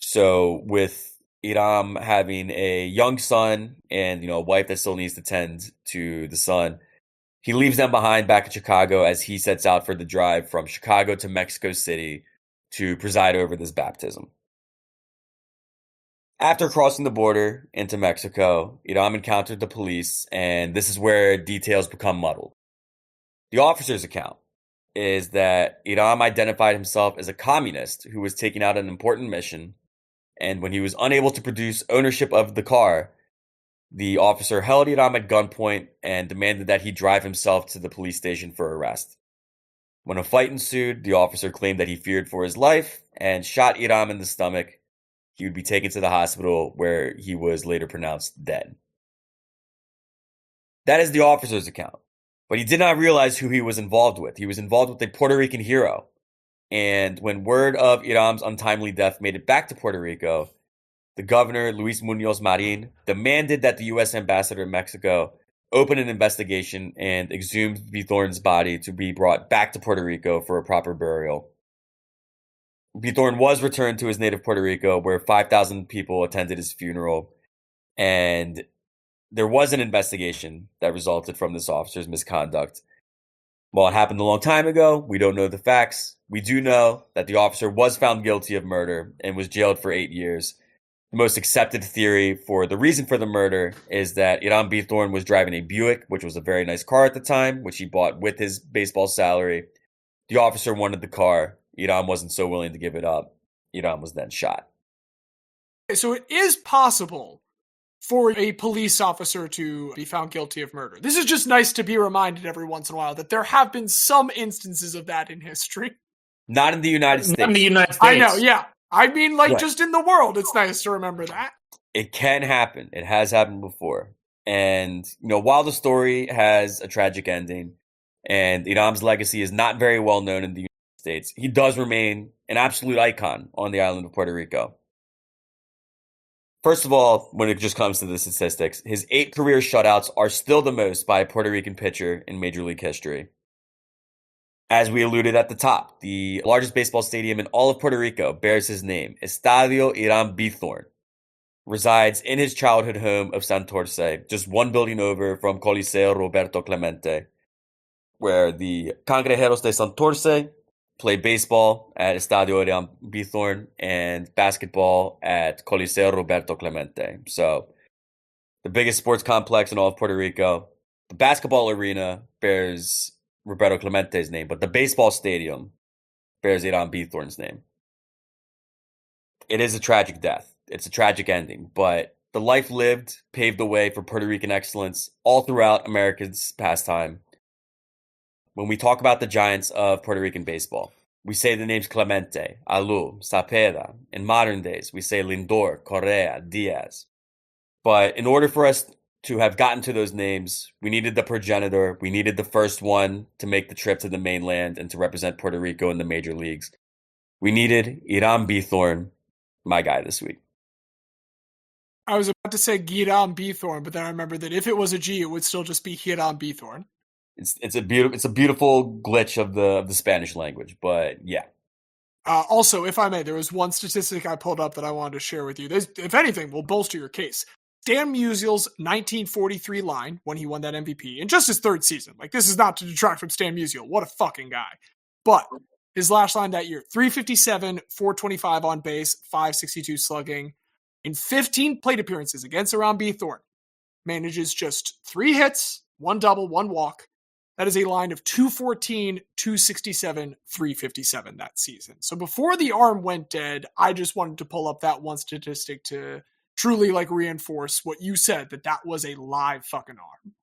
So with Hiram having a young son and, a wife that still needs to tend to the son, he leaves them behind back in Chicago as he sets out for the drive from Chicago to Mexico City to preside over this baptism. After crossing the border into Mexico, Hiram encountered the police, and this is where details become muddled. The officer's account is that Hiram identified himself as a communist who was taking out an important mission, and when he was unable to produce ownership of the car, the officer held Hiram at gunpoint and demanded that he drive himself to the police station for arrest. When a fight ensued, the officer claimed that he feared for his life and shot Hiram in the stomach. He would be taken to the hospital where he was later pronounced dead. That is the officer's account. But he did not realize who he was involved with. He was involved with a Puerto Rican hero. And when word of Hiram's untimely death made it back to Puerto Rico, the governor, Luis Muñoz Marin, demanded that the U.S. ambassador in Mexico opened an investigation and exhumed Bithorn's body to be brought back to Puerto Rico for a proper burial. Bithorn was returned to his native Puerto Rico, where 5,000 people attended his funeral, and there was an investigation that resulted from this officer's misconduct. While it happened a long time ago, we don't know the facts. We do know that the officer was found guilty of murder and was jailed for 8 years. The most accepted theory for the reason for the murder is that Hiram Bithorn was driving a Buick, which was a very nice car at the time, which he bought with his baseball salary. The officer wanted the car. Hiram wasn't so willing to give it up. Hiram was then shot. So it is possible for a police officer to be found guilty of murder. This is just nice to be reminded every once in a while that there have been some instances of that in history. Not in the United States. Not in the United States. I know, yeah. I mean, like, Right. just in the world, it's nice to remember that. It can happen. It has happened before. And, while the story has a tragic ending and Hiram's legacy is not very well known in the United States, he does remain an absolute icon on the island of Puerto Rico. First of all, when it just comes to the statistics, his 8 career shutouts are still the most by a Puerto Rican pitcher in Major League history. As we alluded at the top, the largest baseball stadium in all of Puerto Rico bears his name. Estadio Hiram Bithorn resides in his childhood home of Santurce, just one building over from Coliseo Roberto Clemente, where the Cangrejeros de Santurce play baseball at Estadio Hiram Bithorn and basketball at Coliseo Roberto Clemente. So the biggest sports complex in all of Puerto Rico. The basketball arena bears Roberto Clemente's name, but the baseball stadium bears Hiram Bithorn's name. It is a tragic death. It's a tragic ending, but the life lived paved the way for Puerto Rican excellence all throughout America's pastime. When we talk about the giants of Puerto Rican baseball, we say the names Clemente, Alou, Cepeda. In modern days, we say Lindor, Correa, Diaz. But in order for us to have gotten to those names, we needed the progenitor. We needed the first one to make the trip to the mainland and to represent Puerto Rico in the major leagues. We needed Hiram Bithorn, my guy this week. I was about to say Hiram Bithorn, but then I remembered that if it was a G, it would still just be Hiram Bithorn. It's a beautiful glitch of the Spanish language, but yeah. Also, if I may, there was one statistic I pulled up that I wanted to share with you. This, if anything, will bolster your case. Stan Musial's 1943 line when he won that MVP in just his 3rd season. Like, this is not to detract from Stan Musial. What a fucking guy. But his last line that year, 357, 425 on base, 562 slugging. In 15 plate appearances against Hiram Bithorn, manages just 3 hits, 1 double, 1 walk. That is a line of 214, 267, 357 that season. So before the arm went dead, I just wanted to pull up that one statistic to truly reinforce what you said, that was a live fucking arm.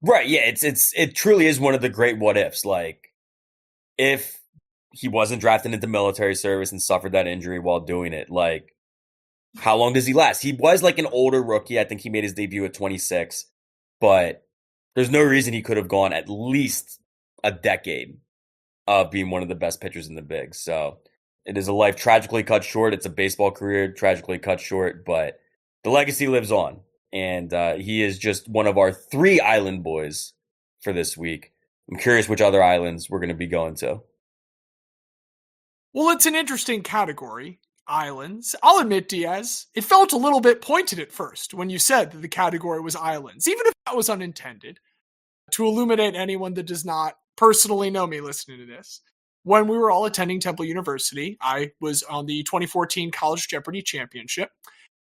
Right, yeah, it truly is one of the great what ifs. Like, if he wasn't drafted into military service and suffered that injury while doing it, like, how long does he last? He was like an older rookie. I think he made his debut at 26, but there's no reason he could have gone at least a decade of being one of the best pitchers in the bigs. So it is a life tragically cut short. It's a baseball career tragically cut short, but the legacy lives on. And he is just one of our 3 island boys for this week. I'm curious which other islands we're going to be going to. Well, it's an interesting category. Islands. I'll admit, Diaz, it felt a little bit pointed at first when you said that the category was islands, even if that was unintended. To illuminate anyone that does not personally know me listening to this, when we were all attending Temple University, I was on the 2014 College Jeopardy Championship.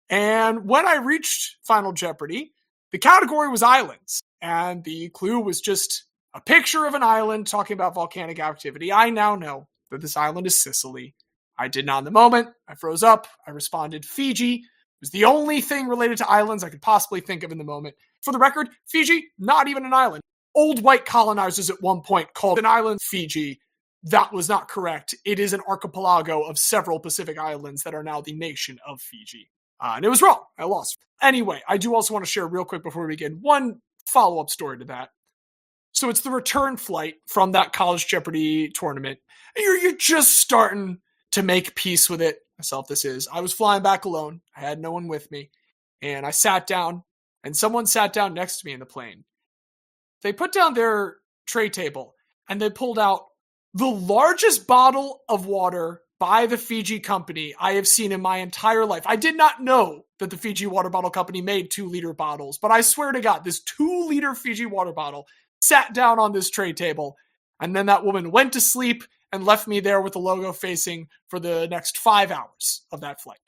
And when I reached Final Jeopardy, the category was islands. And the clue was just a picture of an island talking about volcanic activity. I now know that this island is Sicily. I did not in the moment. I froze up. I responded Fiji. It was the only thing related to islands I could possibly think of in the moment. For the record, Fiji, not even an island. Old white colonizers at one point called an island Fiji. That was not correct. It is an archipelago of several Pacific islands that are now the nation of Fiji. And it was wrong. I lost. Anyway, I do also want to share real quick before we begin one follow-up story to that. So it's the return flight from that College Jeopardy tournament. And you're just starting to make peace with it. Myself, this is. I was flying back alone. I had no one with me. And I sat down, and someone sat down next to me in the plane. they put down their tray table and they pulled out the largest bottle of water by the Fiji company I have seen in my entire life. I did not know that the Fiji water bottle company made 2-liter bottles, but I swear to God, this 2-liter Fiji water bottle sat down on this tray table, and then that woman went to sleep and left me there with the logo facing for the next 5 hours of that flight.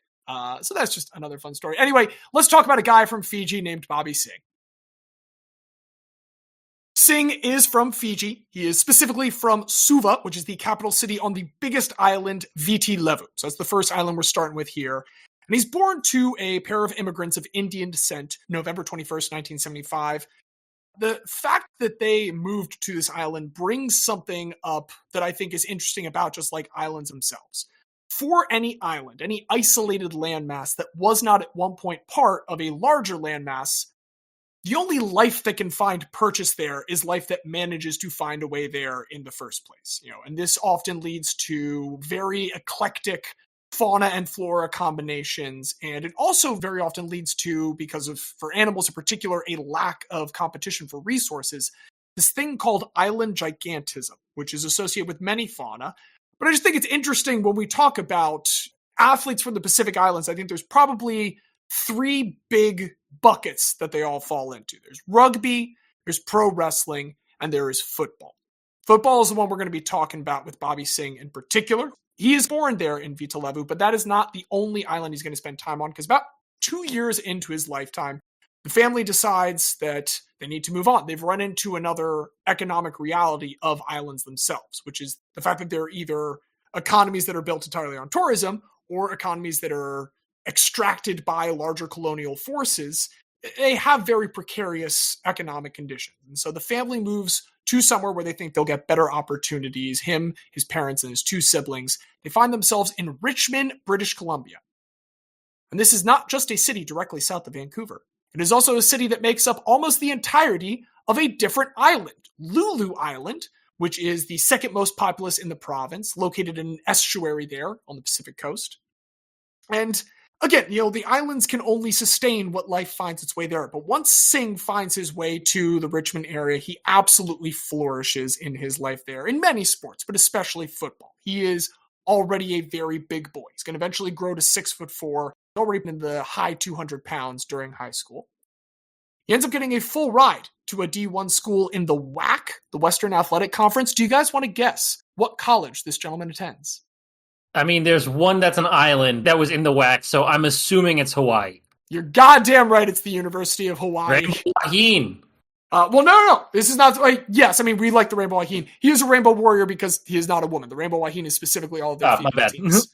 So that's just another fun story. Anyway, let's talk about a guy from Fiji named Bobby Singh. Singh is from Fiji. He is specifically from Suva, which is the capital city on the biggest island, Viti Levu. So that's the first island we're starting with here. And he's born to a pair of immigrants of Indian descent, November 21st, 1975. The fact that they moved to this island brings something up that I think is interesting about just like islands themselves. For any island, any isolated landmass that was not at one point part of a larger landmass, the only life that can find purchase there is life that manages to find a way there in the first place. And this often leads to very eclectic fauna and flora combinations, and it also very often leads to, because of, for animals in particular, a lack of competition for resources, this thing called island gigantism, which is associated with many fauna. But I just think it's interesting when we talk about athletes from the Pacific Islands. I think there's probably 3 big buckets that they all fall into. There's rugby, there's pro wrestling, and there is football. Football is the one we're going to be talking about with Bobby Singh in particular. He is born there in Viti Levu, but that is not the only island he's going to spend time on, because about 2 years into his lifetime, the family decides that they need to move on. They've run into another economic reality of islands themselves, which is the fact that they're either economies that are built entirely on tourism or economies that are extracted by larger colonial forces. They have very precarious economic conditions. And so the family moves to somewhere where they think they'll get better opportunities. Him, his parents, and his 2 siblings. They find themselves in Richmond, British Columbia. And this is not just a city directly south of Vancouver. It is also a city that makes up almost the entirety of a different island, Lulu Island, which is the second most populous in the province, located in an estuary there on the Pacific coast. And again, the islands can only sustain what life finds its way there. But once Singh finds his way to the Richmond area, he absolutely flourishes in his life there, in many sports, but especially football. He is already a very big boy. He's going to eventually grow to 6'4", already in the high 200 pounds during high school. He ends up getting a full ride to a D1 school in the WAC, the Western Athletic Conference. Do you guys want to guess what college this gentleman attends? I mean, there's one that's an island that was in the WAC, so I'm assuming it's Hawaii. You're goddamn right. It's the University of Hawaii. Rainbow Wahine. Well, no. This is not like, yes, I mean, we like the Rainbow Wahine. He is a Rainbow Warrior because he is not a woman. The Rainbow Wahine is specifically all of their female teams.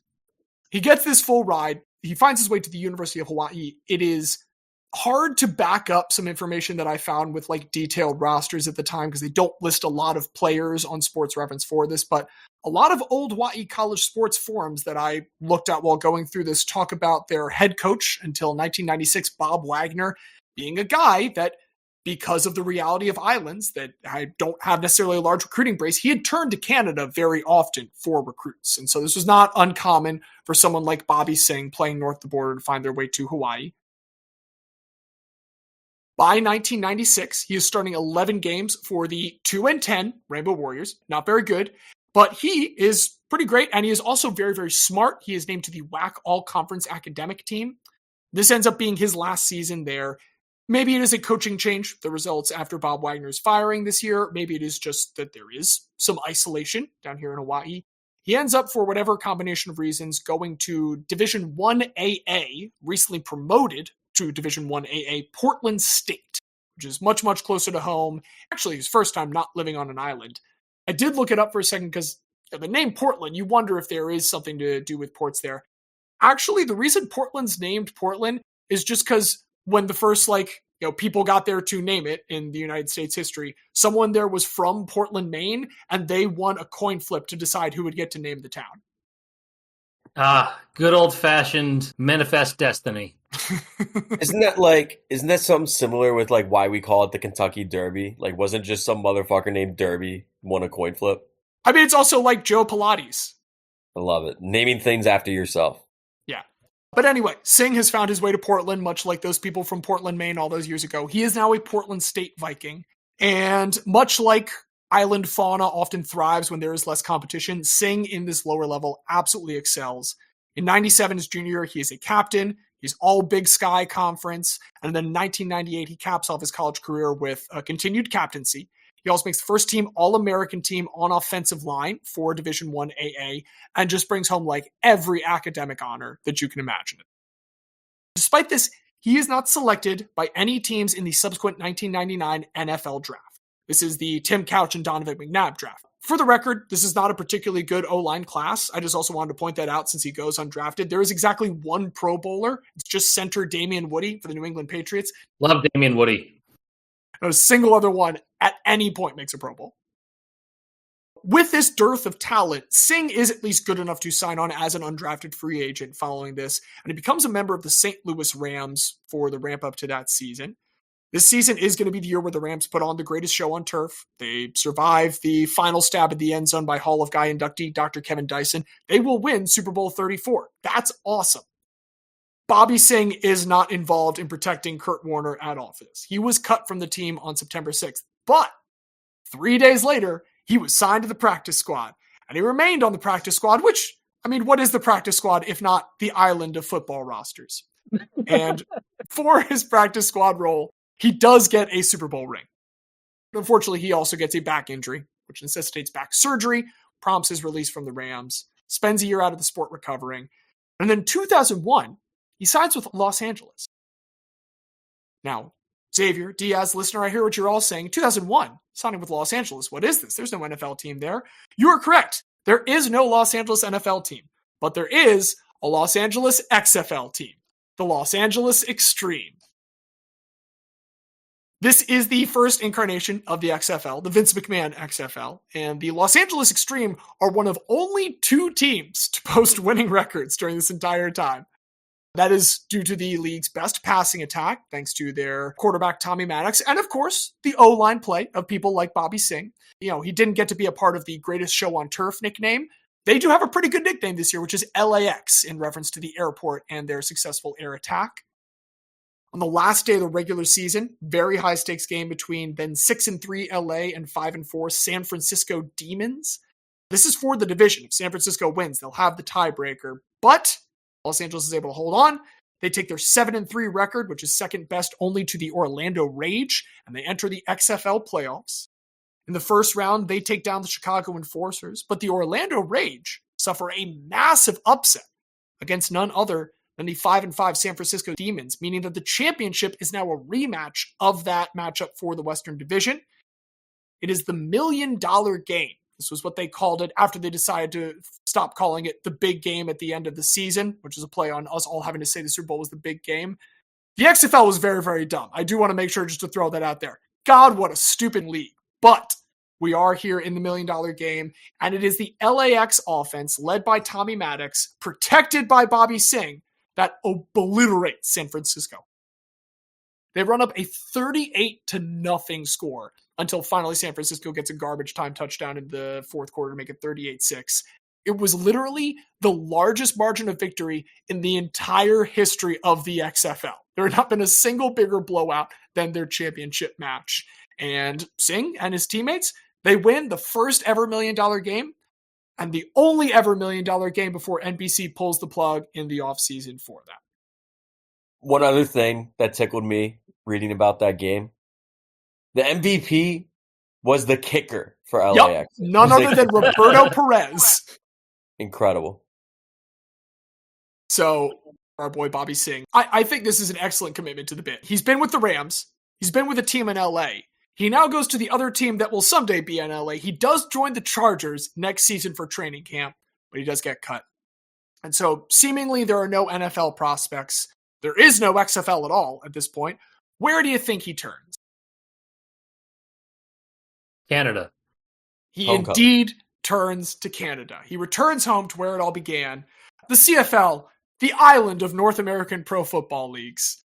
He gets this full ride. He finds his way to the University of Hawaii. It is hard to back up some information that I found with like detailed rosters at the time because they don't list a lot of players on Sports Reference for this, but a lot of old Hawaii college sports forums that I looked at while going through this talk about their head coach until 1996, Bob Wagner, being a guy that, because of the reality of islands, that I don't have necessarily a large recruiting base, he had turned to Canada very often for recruits. And so this was not uncommon for someone like Bobby Singh playing north of the border to find their way to Hawaii. By 1996, he is starting 11 games for the 2-10 Rainbow Warriors. Not very good, but he is pretty great, and he is also very, very smart. He is named to the WAC All-Conference Academic Team. This ends up being his last season there. Maybe it is a coaching change, the results after Bob Wagner's firing this year. Maybe it is just that there is some isolation down here in Hawaii. He ends up, for whatever combination of reasons, going to Division 1AA, recently promoted to Division 1AA, Portland State, which is much, much closer to home. Actually, his first time not living on an island. I did look it up for a second because the name Portland, you wonder if there is something to do with ports there. Actually, the reason Portland's named Portland is just because when the first, people got there to name it in the United States history, someone there was from Portland, Maine, and they won a coin flip to decide who would get to name the town. Good old-fashioned manifest destiny. Isn't that something similar with why we call it the Kentucky Derby? Wasn't just some motherfucker named Derby won a coin flip? I mean, it's also like Joe Pilates. I love it. Naming things after yourself. Yeah. But anyway, Singh has found his way to Portland, much like those people from Portland, Maine all those years ago. He is now a Portland State Viking. And much like island fauna often thrives when there is less competition, Singh in this lower level absolutely excels. In 97, his junior year, he is a captain. He's all Big Sky Conference. And then in 1998, he caps off his college career with a continued captaincy. He also makes the first team All-American team on offensive line for Division I AA and just brings home like every academic honor that you can imagine. Despite this, he is not selected by any teams in the subsequent 1999 NFL draft. This is the Tim Couch and Donovan McNabb draft. For the record, this is not a particularly good O-line class. I just also wanted to point that out since he goes undrafted. There is exactly one Pro Bowler. It's just center Damian Woody for the New England Patriots. Love Damian Woody. No single other one at any point makes a Pro Bowl. With this dearth of talent, Singh is at least good enough to sign on as an undrafted free agent following this, and he becomes a member of the St. Louis Rams for the ramp up to that season. This season is going to be the year where the Rams put on the greatest show on turf. They survive the final stab at the end zone by Hall of Guy inductee Dr. Kevin Dyson. They will win Super Bowl 34. That's awesome. Bobby Singh is not involved in protecting Kurt Warner at all for this. He was cut from the team on September 6th, but 3 days later, he was signed to the practice squad, and he remained on the practice squad, which, I mean, what is the practice squad if not the island of football rosters? And for his practice squad role, he does get a Super Bowl ring. Unfortunately, he also gets a back injury, which necessitates back surgery, prompts his release from the Rams, spends a year out of the sport recovering, and then 2001, he signs with Los Angeles. Now, Xavier, Diaz, listener, I hear what you're all saying. 2001, signing with Los Angeles. What is this? There's no NFL team there. You are correct. There is no Los Angeles NFL team, but there is a Los Angeles XFL team, the Los Angeles Extreme. This is the first incarnation of the XFL, the Vince McMahon XFL, and the Los Angeles Extreme are one of only 2 teams to post winning records during this entire time. That is due to the league's best passing attack, thanks to their quarterback Tommy Maddox, and of course, the O-line play of people like Bobby Singh. You know, he didn't get to be a part of the greatest show on turf nickname. They do have a pretty good nickname this year, which is LAX, in reference to the airport and their successful air attack. On the last day of the regular season, very high stakes game between then 6-3 LA and 5-4 San Francisco Demons. This is for the division. If San Francisco wins, they'll have the tiebreaker, but Los Angeles is able to hold on. They take their 7-3 record, which is second best only to the Orlando Rage, and they enter the XFL playoffs. In the first round, they take down the Chicago Enforcers, but the Orlando Rage suffer a massive upset against none other than the 5-5 San Francisco Demons, meaning that the championship is now a rematch of that matchup for the Western Division. It is the $1 million game. This was what they called it after they decided to stop calling it the big game at the end of the season, which is a play on us all having to say the Super Bowl was the big game. The XFL was very, very dumb. I do want to make sure just to throw that out there. God, what a stupid league. But we are here in the $1 million game, and it is the LAX offense led by Tommy Maddox, protected by Bobby Singh, that obliterates San Francisco. They run up a 38-0 score until finally San Francisco gets a garbage time touchdown in the fourth quarter to make it 38-6. It was literally the largest margin of victory in the entire history of the XFL. There had not been a single bigger blowout than their championship match. And Singh and his teammates, they win the first ever $1 million game and the only ever $1 million game before NBC pulls the plug in the offseason for that. One other thing that tickled me reading about that game, the MVP was the kicker for LAX. Yep, none other than Roberto Perez. Incredible. So, our boy Bobby Singh, I think this is an excellent commitment to the bit. He's been with the Rams. He's been with a team in LA. He now goes to the other team that will someday be in LA. He does join the Chargers next season for training camp, but he does get cut. And so, seemingly, there are no NFL prospects. There is no XFL at all at this point. Where do you think he turns? Canada. He Homecoming. indeed turns to Canada. He returns home to where it all began. The CFL, the island of North American pro football leagues.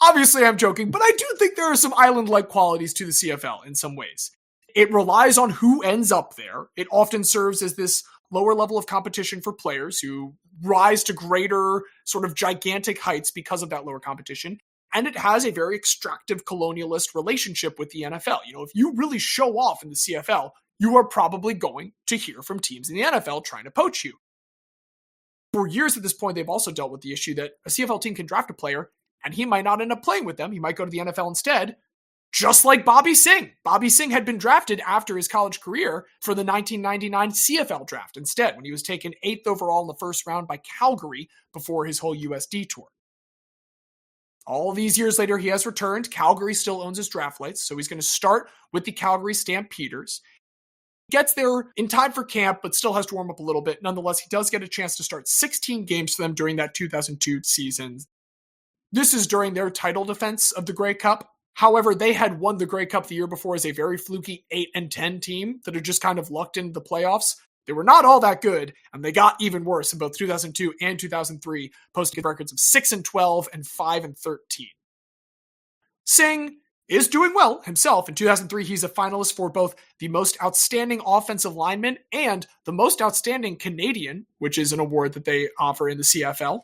Obviously, I'm joking, but I do think there are some island-like qualities to the CFL in some ways. It relies on who ends up there. It often serves as this lower level of competition for players who rise to greater sort of gigantic heights because of that lower competition. and it has a very extractive colonialist relationship with the NFL. If you really show off in the CFL, you are probably going to hear from teams in the NFL trying to poach you. For years at this point, they've also dealt with the issue that a CFL team can draft a player and he might not end up playing with them. He might go to the NFL instead, just like Bobby Singh. Bobby Singh had been drafted after his college career for the 1999 CFL draft instead, when he was taken 8th overall in the first round by Calgary before his whole USD tour. All these years later, he has returned. Calgary still owns his draft rights, so he's going to start with the Calgary Stampeders. Gets there in time for camp, but still has to warm up a little bit. Nonetheless, he does get a chance to start 16 games for them during that 2002 season. This is during their title defense of the Grey Cup. However, they had won the Grey Cup the year before as a very fluky 8-10 team that had just kind of lucked into the playoffs. They were not all that good, and they got even worse in both 2002 and 2003, posting records of 6-12 and 5-13. Singh is doing well himself. In 2003, he's a finalist for both the most outstanding offensive lineman and the most outstanding Canadian, which is an award that they offer in the CFL.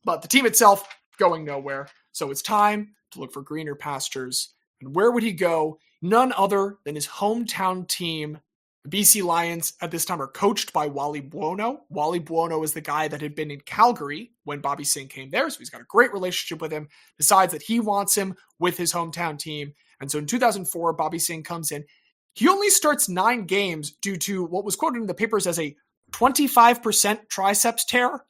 But the team itself going nowhere. So it's time to look for greener pastures. And where would he go? None other than his hometown team. The BC Lions at this time are coached by Wally Buono. Wally Buono is the guy that had been in Calgary when Bobby Singh came there, so he's got a great relationship with him, decides that he wants him with his hometown team. And so in 2004, Bobby Singh comes in. He only starts 9 games due to what was quoted in the papers as a 25% triceps tear.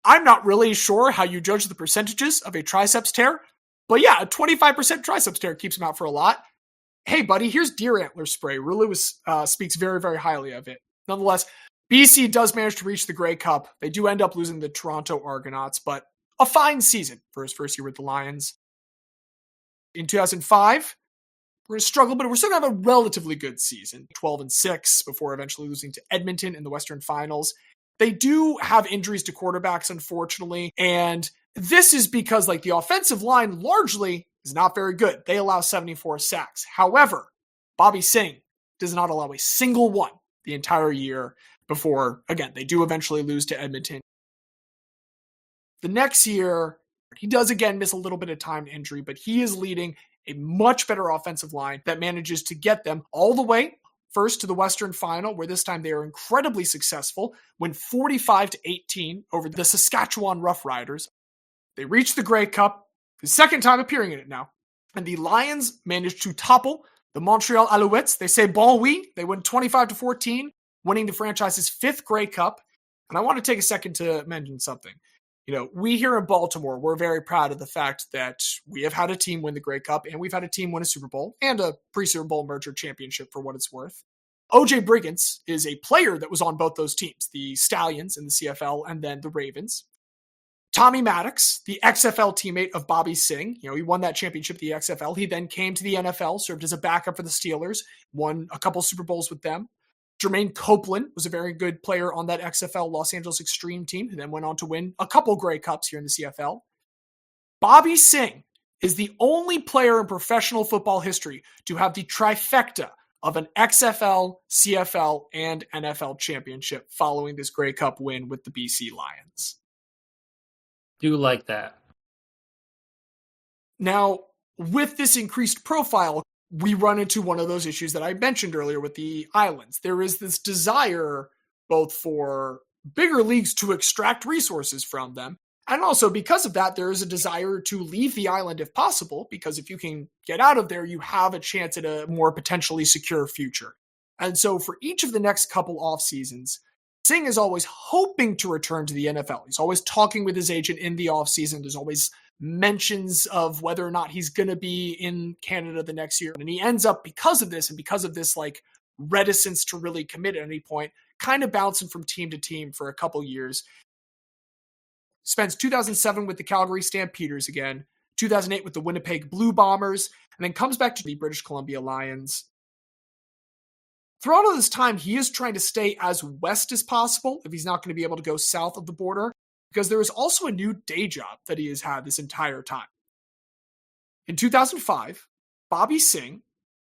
I'm not really sure how you judge the percentages of a triceps tear, but yeah, a 25% triceps tear keeps him out for a lot. Hey, buddy, here's deer antler spray. Really speaks very, very highly of it. Nonetheless, BC does manage to reach the Grey Cup. They do end up losing the Toronto Argonauts, but a fine season for his first year with the Lions. In 2005, we're going to struggle, but we're still going to have a relatively good season. 12-6 before eventually losing to Edmonton in the Western Finals. They do have injuries to quarterbacks, unfortunately, and this is because the offensive line largely is not very good. They allow 74 sacks. However, Bobby Singh does not allow a single one the entire year before, again, they do eventually lose to Edmonton. The next year, he does again miss a little bit of time to injury, but he is leading a much better offensive line that manages to get them all the way first to the Western Final, where this time they are incredibly successful, win 45-18 over the Saskatchewan Roughriders. They reach the Grey Cup, his second time appearing in it now. And the Lions managed to topple the Montreal Alouettes. They say bon oui. They win 25-14, winning the franchise's 5th Grey Cup. And I want to take a second to mention something. We here in Baltimore, we're very proud of the fact that we have had a team win the Grey Cup, and we've had a team win a Super Bowl and a pre-Super Bowl merger championship for what it's worth. O.J. Brigance is a player that was on both those teams, the Stallions in the CFL and then the Ravens. Tommy Maddox, the XFL teammate of Bobby Singh, he won that championship, the XFL. He then came to the NFL, served as a backup for the Steelers, won a couple Super Bowls with them. Jermaine Copeland was a very good player on that XFL Los Angeles Extreme team, who then went on to win a couple Grey Cups here in the CFL. Bobby Singh is the only player in professional football history to have the trifecta of an XFL, CFL, and NFL championship following this Grey Cup win with the BC Lions. Do like that. Now, with this increased profile, we run into one of those issues that I mentioned earlier with the islands. There is this desire both for bigger leagues to extract resources from them, and also because of that, there is a desire to leave the island if possible, because if you can get out of there, you have a chance at a more potentially secure future. And so for each of the next couple off seasons, Singh is always hoping to return to the NFL. He's always talking with his agent in the offseason. There's always mentions of whether or not he's going to be in Canada the next year. And he ends up, because of this reticence to really commit at any point, kind of bouncing from team to team for a couple years. Spends 2007 with the Calgary Stampeders again, 2008 with the Winnipeg Blue Bombers, and then comes back to the British Columbia Lions. Throughout all this time, he is trying to stay as west as possible if he's not going to be able to go south of the border, because there is also a new day job that he has had this entire time. In 2005, Bobby Singh,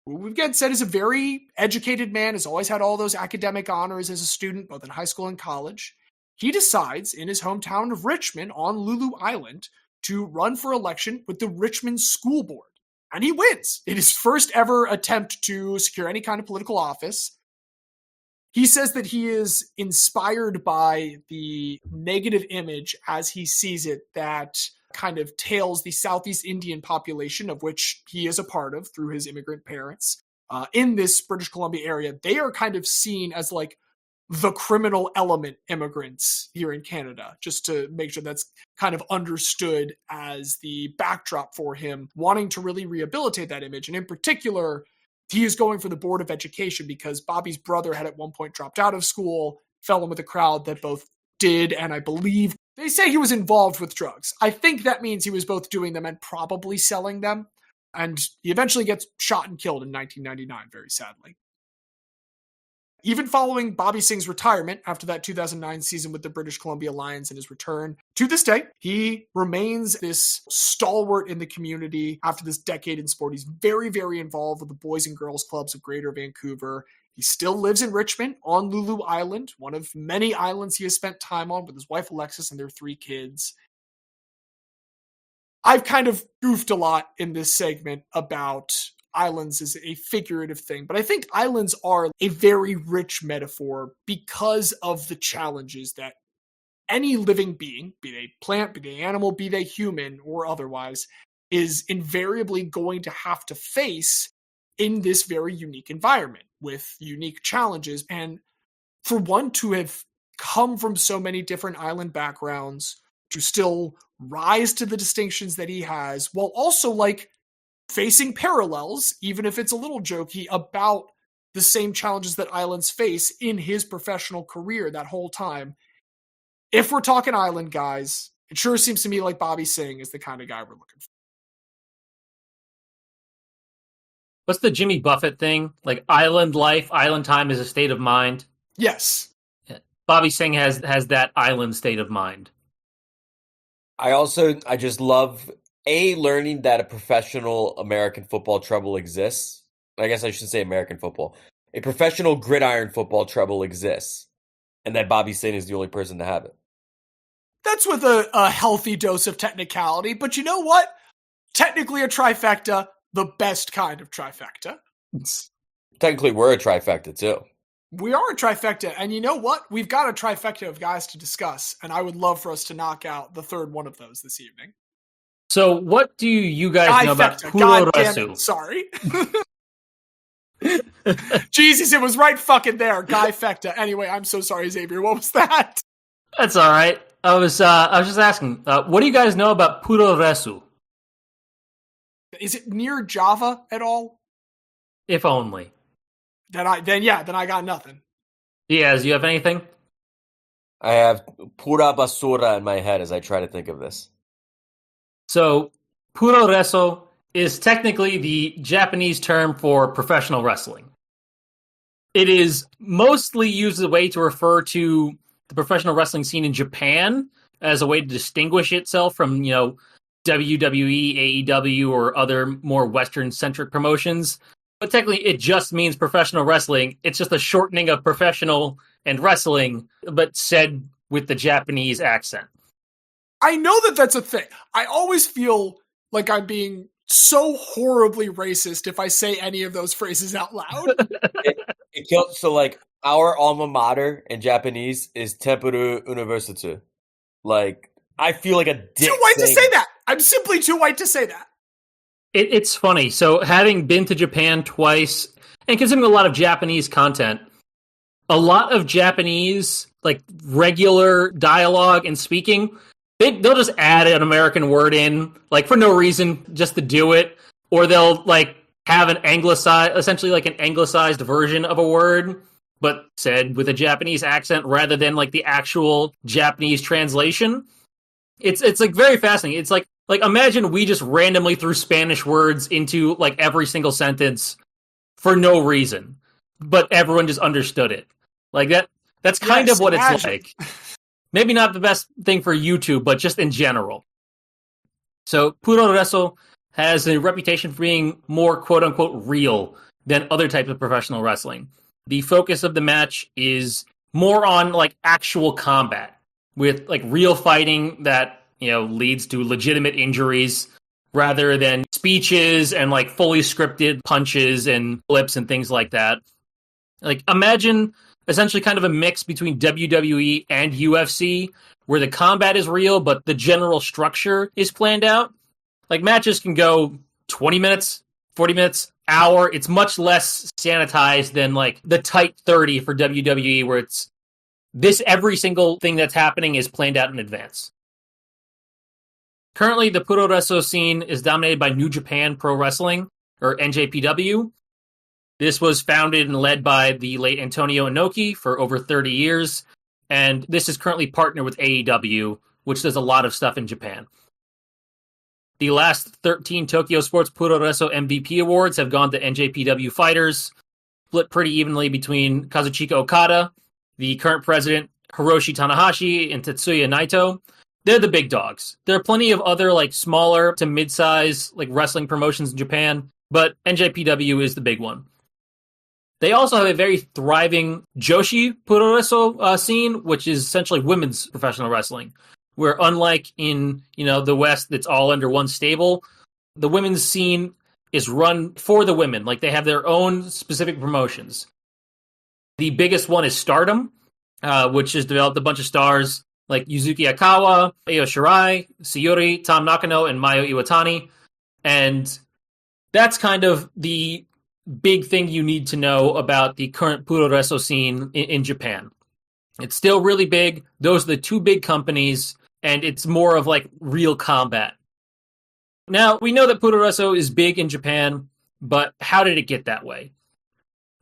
who we've again said is a very educated man, has always had all those academic honors as a student, both in high school and college, he decides in his hometown of Richmond on Lulu Island to run for election with the Richmond School Board. And he wins in his first ever attempt to secure any kind of political office. He says that he is inspired by the negative image, as he sees it, that kind of tails the Southeast Indian population, of which he is a part of through his immigrant parents, in this British Columbia area. They are kind of seen as like the criminal element immigrants here in Canada, just to make sure that's kind of understood as the backdrop for him wanting to really rehabilitate that image. And in particular, he is going for the Board of Education because Bobby's brother had at one point dropped out of school, fell in with a crowd that both did, and I believe they say he was involved with drugs. I think that means he was both doing them and probably selling them. And he eventually gets shot and killed in 1999, very sadly. Even following Bobby Singh's retirement after that 2009 season with the British Columbia Lions and his return, to this day, he remains this stalwart in the community after this decade in sport. He's very, very involved with the Boys and Girls Clubs of Greater Vancouver. He still lives in Richmond on Lulu Island, one of many islands he has spent time on with his wife Alexis and their 3 kids. I've kind of goofed a lot in this segment about islands as a figurative thing, but I think islands are a very rich metaphor because of the challenges that any living being, be they plant, be they animal, be they human or otherwise, is invariably going to have to face in this very unique environment with unique challenges. And for one to have come from so many different island backgrounds to still rise to the distinctions that he has, while also like facing parallels, even if it's a little jokey, about the same challenges that islands face in his professional career that whole time. If we're talking island guys, it sure seems to me like Bobby Singh is the kind of guy we're looking for. What's the Jimmy Buffett thing? Like island life, island time is a state of mind. Yes. Yeah. Bobby Singh has that island state of mind. I just love learning that a professional American football trouble exists. I guess I should say American football. A professional gridiron football trouble exists. And that Bobby Singh is the only person to have it. That's with a healthy dose of technicality, but you know what? Technically a trifecta, the best kind of trifecta. Technically, we're a trifecta, too. We are a trifecta, and you know what? We've got a trifecta of guys to discuss, and I would love for us to knock out the third one of those this evening. So what do you guys know about God damn Puroresu? it, sorry. Jesus, it was right fucking there. Guy Fecta. Anyway, I'm so sorry, Xavier. What was that? That's all right. I was just asking, what do you guys know about Puroresu? Is it near Java at all? If only. Then I got nothing. Diaz, you have anything? I have pura basura in my head as I try to think of this. So, Puroresu is technically the Japanese term for professional wrestling. It is mostly used as a way to refer to the professional wrestling scene in Japan as a way to distinguish itself from, WWE, AEW, or other more Western-centric promotions. But technically, it just means professional wrestling. It's just a shortening of professional and wrestling, but said with the Japanese accent. I know that that's a thing. I always feel like I'm being so horribly racist if I say any of those phrases out loud. It kills. So, like, our alma mater in Japanese is Tempuru University. Like, I feel like a dick. Too white to say that. I'm simply too white to say that. It's funny. So, having been to Japan twice and consuming a lot of Japanese content, a lot of Japanese, like, regular dialogue and speaking, they'll just add an American word in, like, for no reason, just to do it. Or they'll, like, have an essentially like an anglicized version of a word, but said with a Japanese accent rather than, like, the actual Japanese translation. It's like, very fascinating. It's like imagine we just randomly threw Spanish words into, like, every single sentence for no reason, but everyone just understood it. Like, that's kind of what it's like. Maybe not the best thing for YouTube, but just in general. So, Puroresu has a reputation for being more quote-unquote real than other types of professional wrestling. The focus of the match is more on, like, actual combat, with, like, real fighting that leads to legitimate injuries rather than speeches and like fully scripted punches and flips and things like that. Like imagine essentially kind of a mix between WWE and UFC where the combat is real, but the general structure is planned out. Like matches can go 20 minutes, 40 minutes, hour. It's much less sanitized than like the tight 30 for WWE where it's every single thing that's happening is planned out in advance. Currently, the Puroresu scene is dominated by New Japan Pro Wrestling, or NJPW. This was founded and led by the late Antonio Inoki for over 30 years, and this is currently partnered with AEW, which does a lot of stuff in Japan. The last 13 Tokyo Sports Puroresu MVP awards have gone to NJPW fighters, split pretty evenly between Kazuchika Okada, the current president Hiroshi Tanahashi, and Tetsuya Naito. They're the big dogs. There are plenty of other like smaller to mid-size like wrestling promotions in Japan, but NJPW is the big one. They also have a very thriving Joshi Puroresu scene, which is essentially women's professional wrestling, where unlike in the West that's all under one stable, the women's scene is run for the women. Like they have their own specific promotions. The biggest one is Stardom, which has developed a bunch of stars like Yuzuki Akawa, Io Shirai, Sayuri, Tam Nakano, and Mayo Iwatani. And that's kind of the big thing you need to know about the current Puroresu scene in Japan. It's still really big. Those are the two big companies, and it's more of like real combat. Now, we know that Puroresu is big in Japan, but how did it get that way?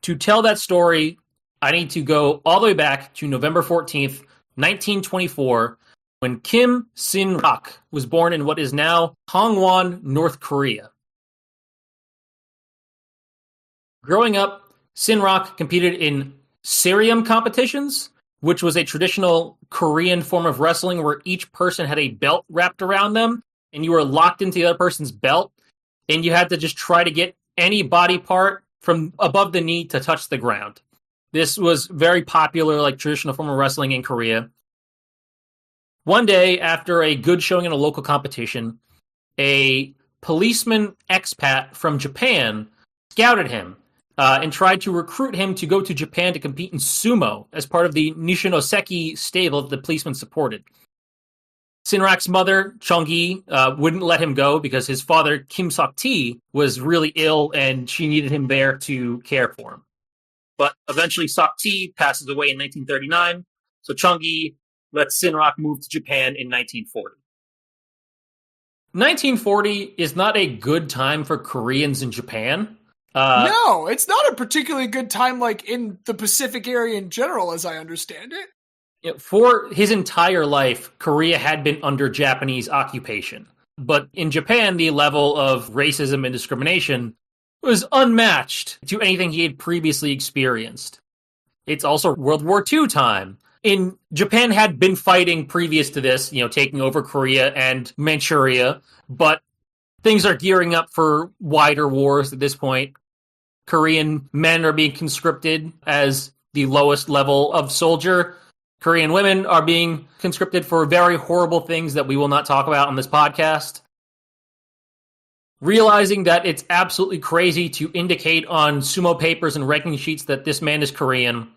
To tell that story, I need to go all the way back to November 14th, 1924, when Kim Sin-rak was born in what is now Hongwon, North Korea. Growing up, Sin-rak competed in Sarium competitions, which was a traditional Korean form of wrestling where each person had a belt wrapped around them, and you were locked into the other person's belt, and you had to just try to get any body part from above the knee to touch the ground. This was very popular, like traditional form of wrestling in Korea. One day, after a good showing in a local competition, a policeman expat from Japan scouted him and tried to recruit him to go to Japan to compete in sumo as part of the Nishinoseki stable that the policeman supported. Sin-rak's mother, Chung-gi, wouldn't let him go because his father, Kim Sok-ti, was really ill and she needed him there to care for him. But eventually Sok-ti passes away in 1939, so Chung-gi lets Sin-rak move to Japan in 1940. 1940 is not a good time for Koreans in Japan. No, it's not a particularly good time like in the Pacific area in general, as I understand it. For his entire life, Korea had been under Japanese occupation. But in Japan, the level of racism and discrimination was unmatched to anything he had previously experienced. It's also World War II time. Japan had been fighting previous to this, taking over Korea and Manchuria, but things are gearing up for wider wars at this point. Korean men are being conscripted as the lowest level of soldier. Korean women are being conscripted for very horrible things that we will not talk about on this podcast. Realizing that it's absolutely crazy to indicate on sumo papers and ranking sheets that this man is Korean,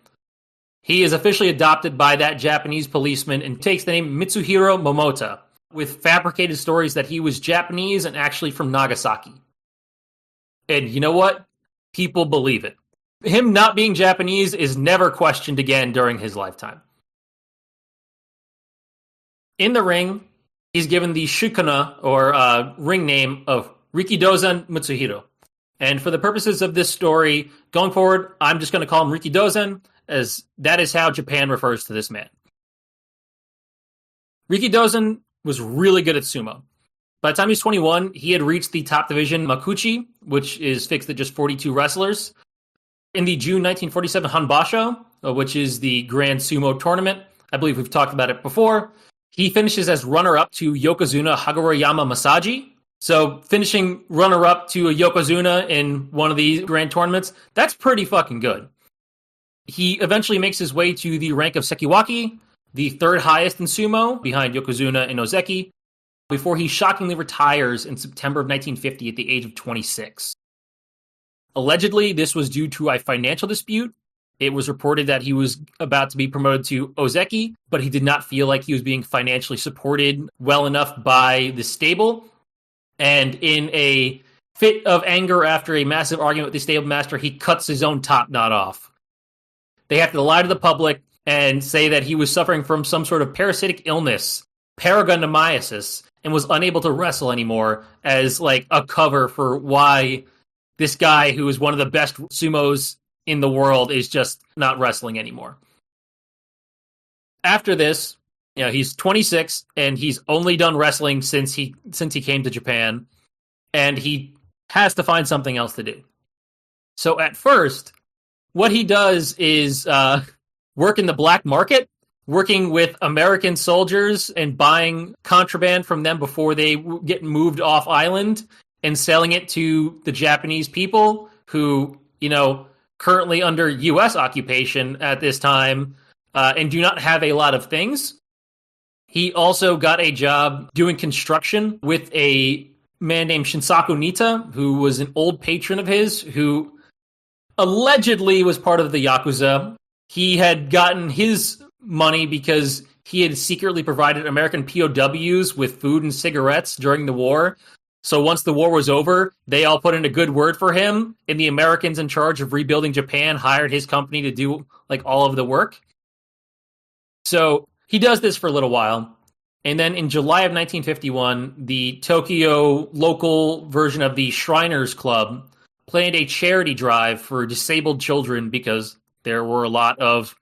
he is officially adopted by that Japanese policeman and takes the name Mitsuhiro Momota, with fabricated stories that he was Japanese and actually from Nagasaki. And you know what? People believe it. Him not being Japanese is never questioned again during his lifetime. In the ring, he's given the shikona, or ring name, of Rikidōzan Mitsuhiro. And for the purposes of this story, going forward, I'm just going to call him Rikidōzan, as that is how Japan refers to this man. Rikidōzan was really good at sumo. By the time he was 21, he had reached the top division Makuchi, which is fixed at just 42 wrestlers. In the June 1947 Hanbasho, which is the Grand Sumo Tournament, I believe we've talked about it before, he finishes as runner-up to Yokozuna Hagoroyama Masaji. So finishing runner-up to a Yokozuna in one of these grand tournaments, that's pretty fucking good. He eventually makes his way to the rank of Sekiwaki, the third highest in sumo, behind Yokozuna and Ozeki. before he shockingly retires in September of 1950 at the age of 26. Allegedly, this was due to a financial dispute. It was reported that he was about to be promoted to Ozeki, but he did not feel like he was being financially supported well enough by the stable. And in a fit of anger after a massive argument with the stable master, he cuts his own top knot off. They have to lie to the public and say that he was suffering from some sort of parasitic illness, paragandomiasis, and was unable to wrestle anymore as like a cover for why this guy who is one of the best sumos in the world is just not wrestling anymore. After this, he's 26 and he's only done wrestling since he came to Japan, and he has to find something else to do. So at first, what he does is work in the black market, working with American soldiers and buying contraband from them before they get moved off island and selling it to the Japanese people who, currently under U.S. occupation at this time and do not have a lot of things. He also got a job doing construction with a man named Shinsaku Nita, who was an old patron of his, who allegedly was part of the Yakuza. He had gotten his money because he had secretly provided American POWs with food and cigarettes during the war. So once the war was over, they all put in a good word for him, and the Americans in charge of rebuilding Japan hired his company to do all of the work. So he does this for a little while, and then in July of 1951, the Tokyo local version of the Shriners Club planned a charity drive for disabled children because there were a lot of,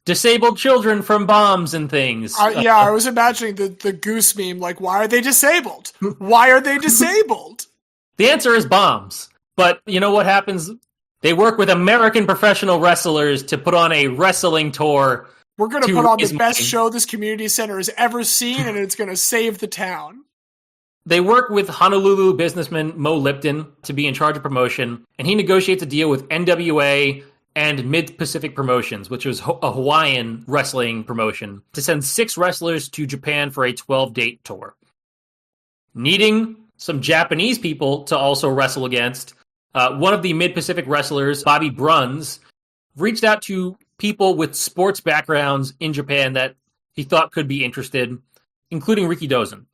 disabled children from bombs and things. I was imagining the goose meme, why are they disabled? Why are they disabled? The answer is bombs. But you know what happens? They work with American professional wrestlers to put on a wrestling tour. We're going to put on the best show this community center has ever seen, and it's going to save the town. They work with Honolulu businessman Mo Lipton to be in charge of promotion, and he negotiates a deal with NWA and Mid-Pacific Promotions, which was a Hawaiian wrestling promotion, to send 6 wrestlers to Japan for a 12-date tour. Needing some Japanese people to also wrestle against, one of the Mid-Pacific wrestlers, Bobby Bruns, reached out to people with sports backgrounds in Japan that he thought could be interested, including Rikidōzan.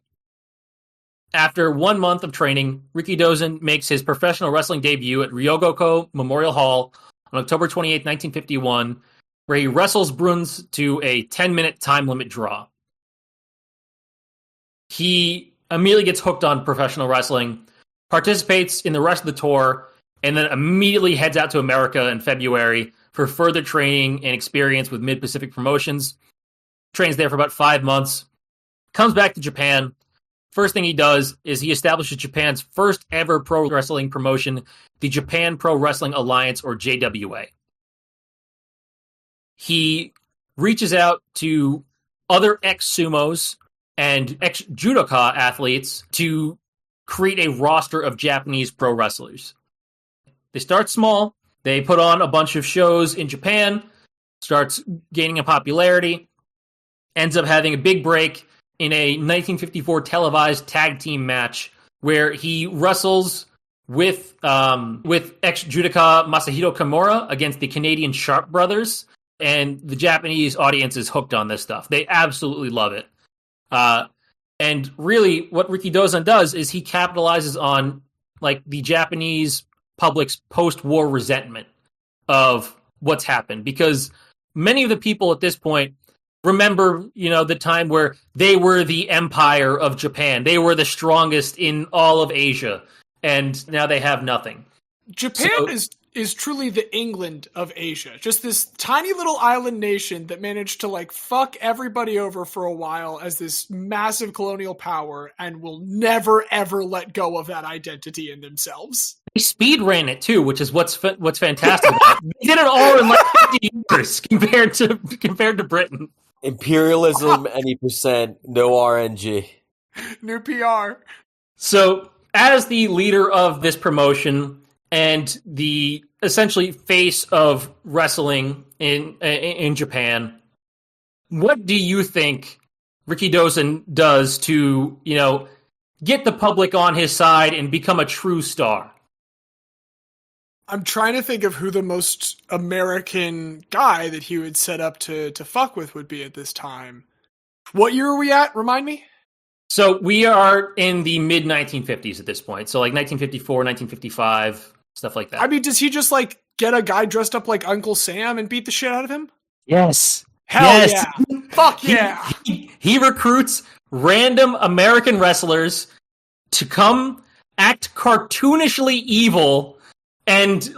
After 1 month of training, Rikidōzan makes his professional wrestling debut at Ryogoko Memorial Hall on October 28, 1951, where he wrestles Bruns to a 10-minute time limit draw. He immediately gets hooked on professional wrestling, participates in the rest of the tour, and then immediately heads out to America in February for further training and experience with Mid-Pacific Promotions. Trains there for about 5 months, comes back to Japan. First thing he does is he establishes Japan's first ever pro wrestling promotion, the Japan Pro Wrestling Alliance, or JWA. He reaches out to other ex-sumos and ex-judoka athletes to create a roster of Japanese pro wrestlers. They start small. They put on a bunch of shows in Japan, starts gaining a popularity, ends up having a big break in a 1954 televised tag team match where he wrestles with ex-judoka Masahiro Kimura against the Canadian Sharp Brothers, and the Japanese audience is hooked on this stuff. They absolutely love it. And really, what Rikidōzan does is he capitalizes on the Japanese public's post-war resentment of what's happened, because many of the people at this point remember, the time where they were the empire of Japan. They were the strongest in all of Asia, and now they have nothing. Japan is truly the England of Asia. Just this tiny little island nation that managed to fuck everybody over for a while as this massive colonial power and will never ever let go of that identity in themselves. They speed ran it too, which is what's fantastic. They did it all in 50 years compared to Britain. Imperialism, any percent, no RNG. New PR. So, as the leader of this promotion and the essentially face of wrestling in Japan, what do you think Rikidōzan does to, get the public on his side and become a true star? I'm trying to think of who the most American guy that he would set up to fuck with would be at this time. What year are we at? Remind me? So we are in the mid-1950s at this point. So like 1954, 1955, stuff like that. I mean, does he just like get a guy dressed up like Uncle Sam and beat the shit out of him? Yes. Hell yeah. Fuck yeah. He recruits random American wrestlers to come act cartoonishly evil and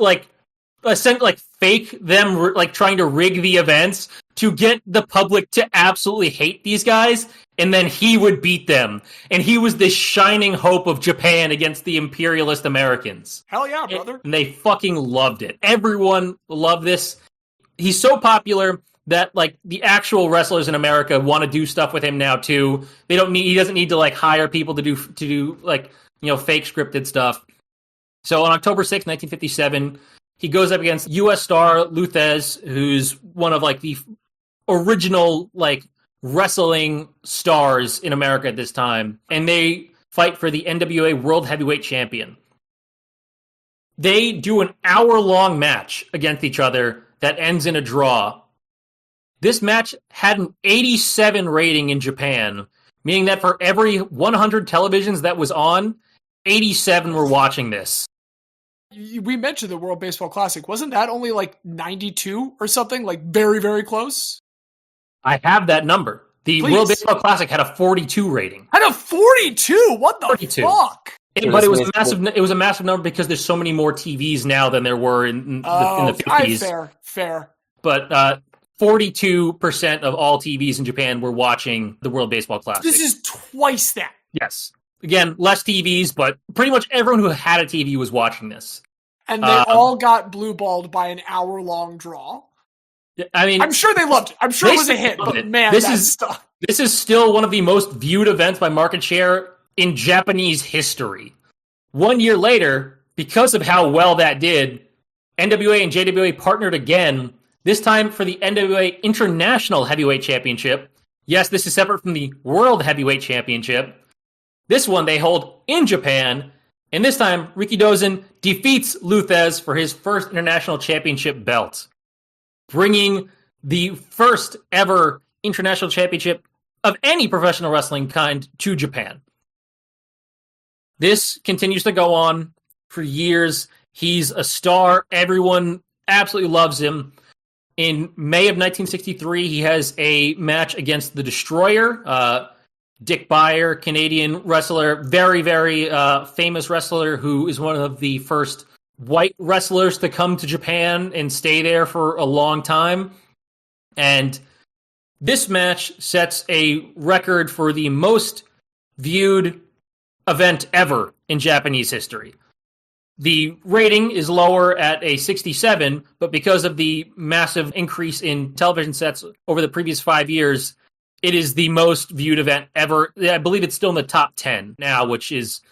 fake them trying to rig the events to get the public to absolutely hate these guys, and then he would beat them. And he was the shining hope of Japan against the imperialist Americans. Hell yeah, brother. And they fucking loved it. Everyone loved this. He's so popular that the actual wrestlers in America want to do stuff with him now too. He doesn't need to hire people to do fake scripted stuff. So on October 6, 1957, he goes up against U.S. star Luthez, who's one of the original wrestling stars in America at this time, and they fight for the NWA World Heavyweight Champion. They do an hour-long match against each other that ends in a draw. This match had an 87 rating in Japan, meaning that for every 100 televisions that was on, 87 were watching this. We mentioned the World Baseball Classic. Wasn't that only 92 or something? Very, very close? I have that number. The Please. World Baseball Classic had a 42 rating. Had a 42? What the 42. fuck? But it was massive. It was a massive number because there's so many more TVs now than there were in the 50s. Fair. But 42% of all TVs in Japan were watching the World Baseball Classic. This is twice that. Yes. Again, less TVs, but pretty much everyone who had a TV was watching this. And they all got blue-balled by an hour-long draw. I mean, I'm sure they loved it. I'm sure it was a hit, but man, this is still one of the most viewed events by market share in Japanese history. 1 year later, because of how well that did, NWA and JWA partnered again, this time for the NWA International Heavyweight Championship. Yes, this is separate from the World Heavyweight Championship. This one they hold in Japan, and this time Rikidōzan defeats Luthez for his first international championship belt, bringing the first ever international championship of any professional wrestling kind to Japan. This continues to go on for years. He's a star. Everyone absolutely loves him. In May of 1963, he has a match against the Destroyer, Dick Beyer, Canadian wrestler, very, very famous wrestler who is one of the first white wrestlers to come to Japan and stay there for a long time. And this match sets a record for the most viewed event ever in Japanese history. The rating is lower at a 67, but because of the massive increase in television sets over the previous 5 years, it is the most viewed event ever. I believe it's still in the top 10 now, which is,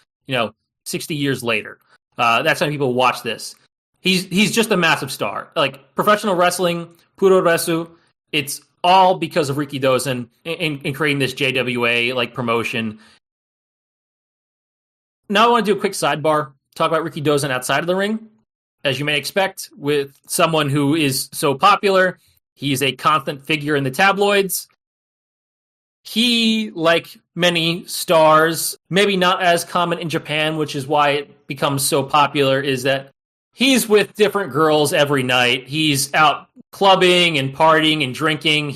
60 years later. That's how people watch this. He's just a massive star. Professional wrestling, Puroresu, it's all because of Rikidōzan in creating this JWA promotion. Now I want to do a quick sidebar, talk about Rikidōzan outside of the ring. As you may expect, with someone who is so popular, he's a constant figure in the tabloids. He, like many stars, maybe not as common in Japan, which is why it becomes so popular, is that he's with different girls every night. He's out clubbing and partying and drinking.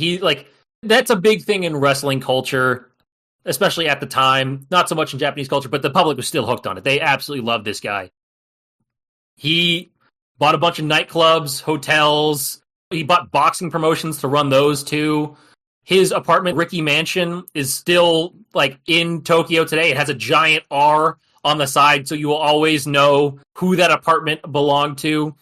That's a big thing in wrestling culture, especially at the time. Not so much in Japanese culture, but the public was still hooked on it. They absolutely loved this guy. He bought a bunch of nightclubs, hotels. He bought boxing promotions to run those too. His apartment, Ricky Mansion, is still in Tokyo today. It has a giant R on the side, so you will always know who that apartment belonged to.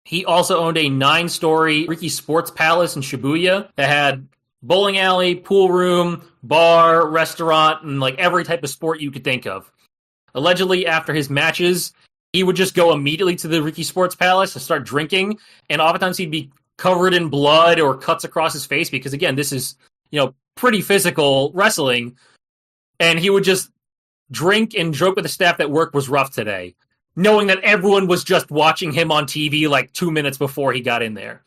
He also owned a 9-story Ricky Sports Palace in Shibuya that had bowling alley, pool room, bar, restaurant, and every type of sport you could think of. Allegedly, after his matches, he would just go immediately to the Ricky Sports Palace and start drinking, and oftentimes he'd be covered in blood or cuts across his face because, again, this is, pretty physical wrestling, and he would just drink and joke with the staff that work was rough today, knowing that everyone was just watching him on TV like 2 minutes before he got in there.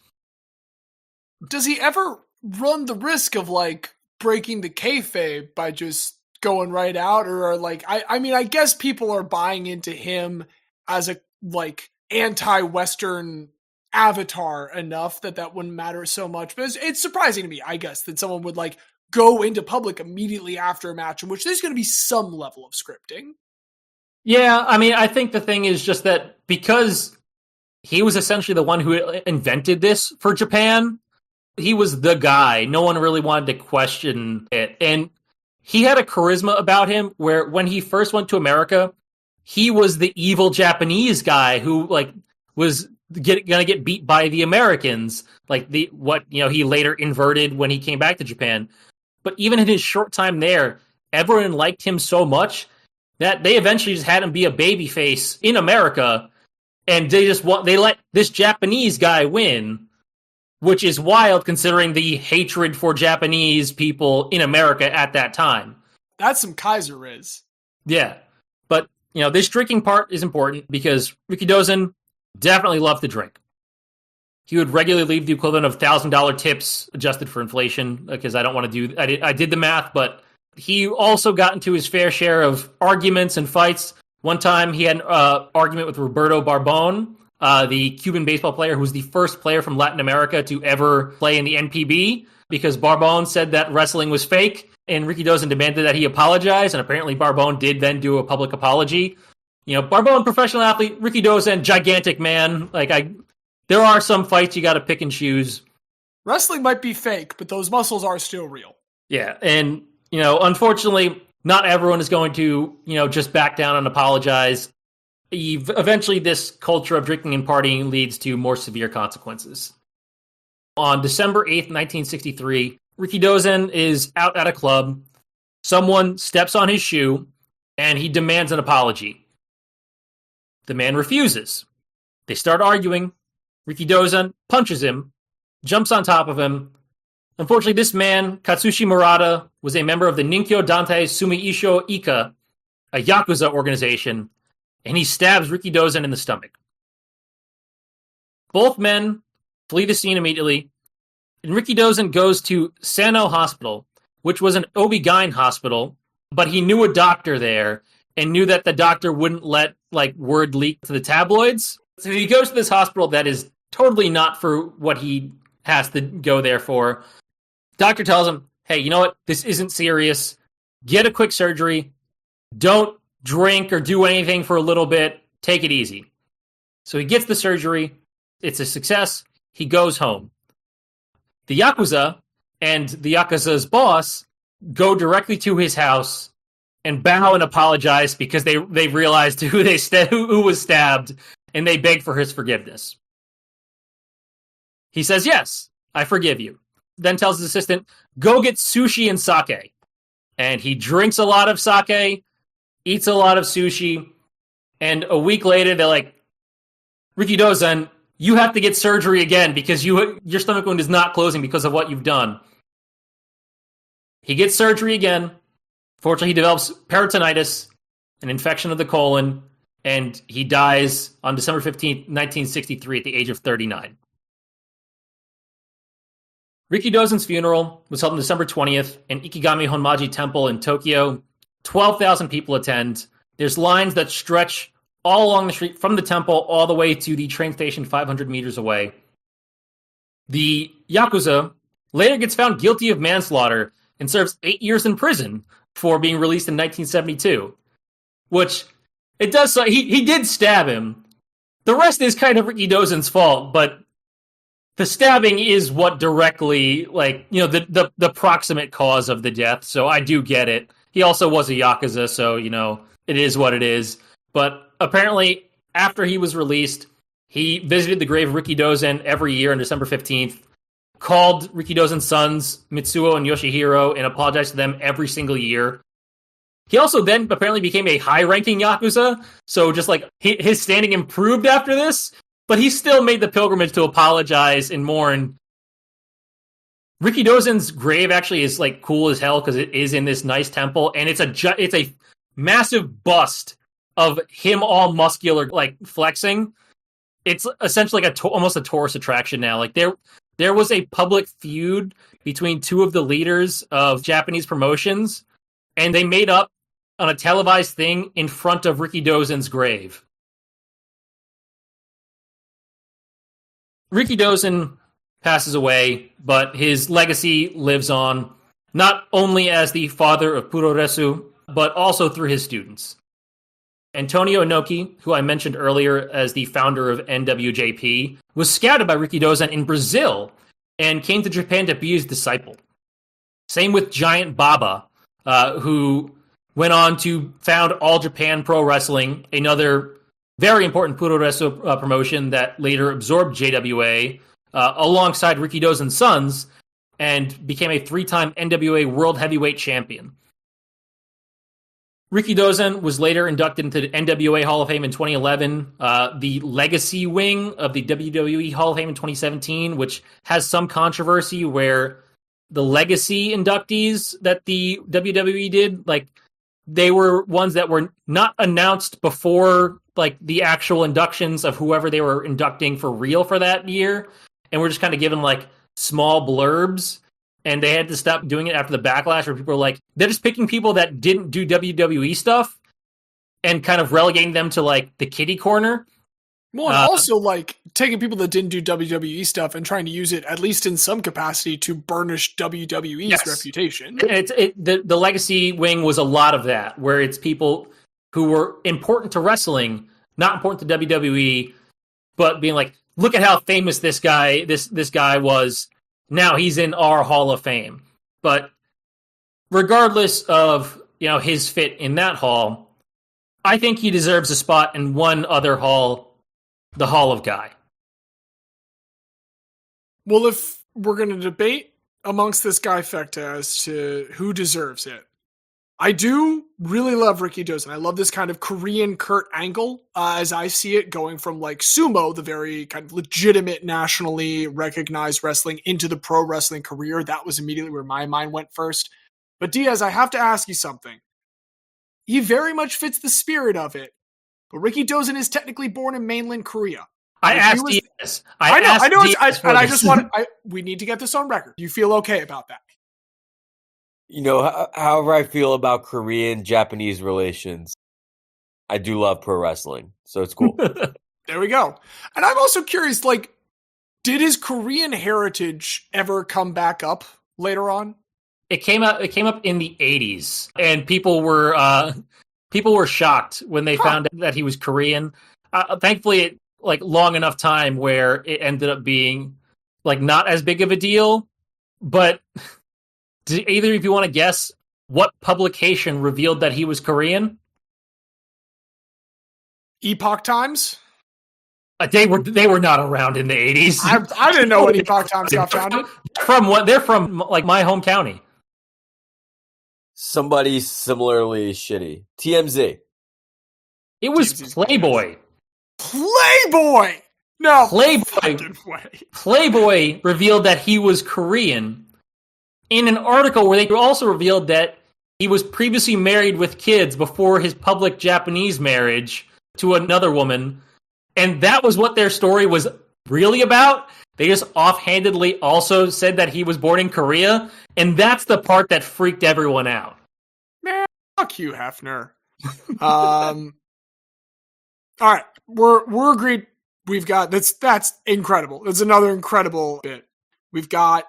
Does he ever run the risk of like breaking the kayfabe by just going right out, or like I mean, I guess people are buying into him as a like anti-Western avatar enough that wouldn't matter so much. But it's surprising to me, I guess, that someone would like go into public immediately after a match in which there's going to be some level of scripting. Yeah, I mean, I think the thing is just that because he was essentially the one who invented this for Japan, he was the guy. No one really wanted to question it. And he had a charisma about him where when he first went to America, he was the evil Japanese guy who like was gonna get beat by the Americans, like he later inverted when he came back to Japan. But even in his short time there, everyone liked him so much that they eventually just had him be a babyface in America, and they let this Japanese guy win, which is wild considering the hatred for Japanese people in America at that time. That's some Kaiser Riz. Yeah. But, this drinking part is important because Rikidōzan definitely loved to drink. He would regularly leave the equivalent of $1,000 tips adjusted for inflation, because I don't want to I did the math, but he also got into his fair share of arguments and fights. One time he had an argument with Roberto Barbone, the Cuban baseball player who was the first player from Latin America to ever play in the NPB, because Barbone said that wrestling was fake, and Rikidōzan demanded that he apologize, and apparently Barbone did then do a public apology. Barbone, professional athlete, Rikidōzan, gigantic man. There are some fights you got to pick and choose. Wrestling might be fake, but those muscles are still real. Yeah, and, unfortunately, not everyone is going to, just back down and apologize. Eventually, this culture of drinking and partying leads to more severe consequences. On December 8th, 1963, Rikidōzan is out at a club. Someone steps on his shoe, and he demands an apology. The man refuses. They start arguing. Rikidōzan punches him, jumps on top of him. Unfortunately, this man, Katsushi Murata, was a member of the Ninkyo Dante Sumiisho Ika, a Yakuza organization, and he stabs Rikidōzan in the stomach. Both men flee the scene immediately, and Rikidōzan goes to Sano Hospital, which was an OB-GYN hospital, but he knew a doctor there and knew that the doctor wouldn't let word leak to the tabloids. So he goes to this hospital that is totally not for what he has to go there for. Doctor tells him, hey, you know what? This isn't serious. Get a quick surgery. Don't drink or do anything for a little bit. Take it easy. So he gets the surgery. It's a success. He goes home. The Yakuza and the Yakuza's boss go directly to his house and bow and apologize because they realized who was stabbed, and they beg for his forgiveness. He says, yes, I forgive you. Then tells his assistant, go get sushi and sake. And he drinks a lot of sake, eats a lot of sushi, and a week later, they're like, Rikidōzan, you have to get surgery again because your stomach wound is not closing because of what you've done. He gets surgery again. Fortunately, he develops peritonitis, an infection of the colon, and he dies on December 15th, 1963 at the age of 39. Rikidōzan's funeral was held on December 20th in Ikigami Honmaji Temple in Tokyo. 12,000 people attend. There's lines that stretch all along the street from the temple all the way to the train station 500 meters away. The Yakuza later gets found guilty of manslaughter and serves 8 years in prison for being released in 1972. Which, it does so, he did stab him. The rest is kind of Rikidōzan's fault, but the stabbing is what directly, the proximate cause of the death, so I do get it. He also was a Yakuza, so, it is what it is. But apparently, after he was released, he visited the grave of Rikidōzan every year on December 15th, called Rikidōzan's sons, Mitsuo and Yoshihiro, and apologized to them every single year. He also then apparently became a high-ranking Yakuza, so just his standing improved after this, but he still made the pilgrimage to apologize and mourn Rikidōzan's grave actually is like cool as hell because it is in this nice temple, and it's a massive bust of him all muscular, like flexing. It's essentially like almost a tourist attraction now. Like there was a public feud between two of the leaders of Japanese promotions, and they made up on a televised thing in front of Rikidōzan's grave. Rikidōzan passes away, but his legacy lives on, not only as the father of Puroresu, but also through his students. Antonio Inoki, who I mentioned earlier as the founder of NWJP, was scouted by Rikidōzan in Brazil and came to Japan to be his disciple. Same with Giant Baba, who went on to found All Japan Pro Wrestling, another very important Puroresu promotion that later absorbed JWA, alongside Rikidōzan's sons, and became a 3-time NWA World Heavyweight Champion. Rikidōzan was later inducted into the NWA Hall of Fame in 2011, the Legacy Wing of the WWE Hall of Fame in 2017, which has some controversy where the Legacy inductees that the WWE did, like, they were ones that were not announced before, like, the actual inductions of whoever they were inducting for real for that year, and we're just kind of given, like, small blurbs. And they had to stop doing it after the backlash where people were like, they're just picking people that didn't do WWE stuff and kind of relegating them to, like, the kiddie corner. Well, and also, like, taking people that didn't do WWE stuff and trying to use it, at least in some capacity, to burnish WWE's reputation. The Legacy Wing was a lot of that, where it's people who were important to wrestling, not important to WWE, but being like, look at how famous this guy was. Now he's in our Hall of Fame. But regardless of, his fit in that hall, I think he deserves a spot in one other hall, the Hall of Guy. Well, if we're going to debate amongst this guy-fecta as to who deserves it, I do really love Rikidōzan. I love this kind of Korean Kurt Angle, as I see it, going from, like, sumo, the very kind of legitimate, nationally recognized wrestling, into the pro wrestling career. That was immediately where my mind went first. But Diaz, I have to ask you something. He very much fits the spirit of it, but Rikidōzan is technically born in mainland Korea. I asked Diaz. I know. We need to get this on record. Do you feel okay about that? However I feel about Korean-Japanese relations, I do love pro wrestling, so it's cool. There we go. And I'm also curious, like, did his Korean heritage ever come back up later on? It came up in the 80s, and people were shocked when they found out that he was Korean. Thankfully, it long enough time where it ended up being like not as big of a deal. But do either of you want to guess what publication revealed that he was Korean? Epoch Times? They were not around in the 80s. I didn't know when Epoch Times got founded. They're from like my home county. Somebody similarly shitty. TMZ. It was Playboy. Playboy! No. Playboy revealed that he was Korean in an article where they also revealed that he was previously married with kids before his public Japanese marriage to another woman. And that was what their story was really about. They just offhandedly also said that he was born in Korea. And that's the part that freaked everyone out. Man, fuck you, Hefner. All right. We're agreed. We've got, that's incredible. It's another incredible bit. We've got,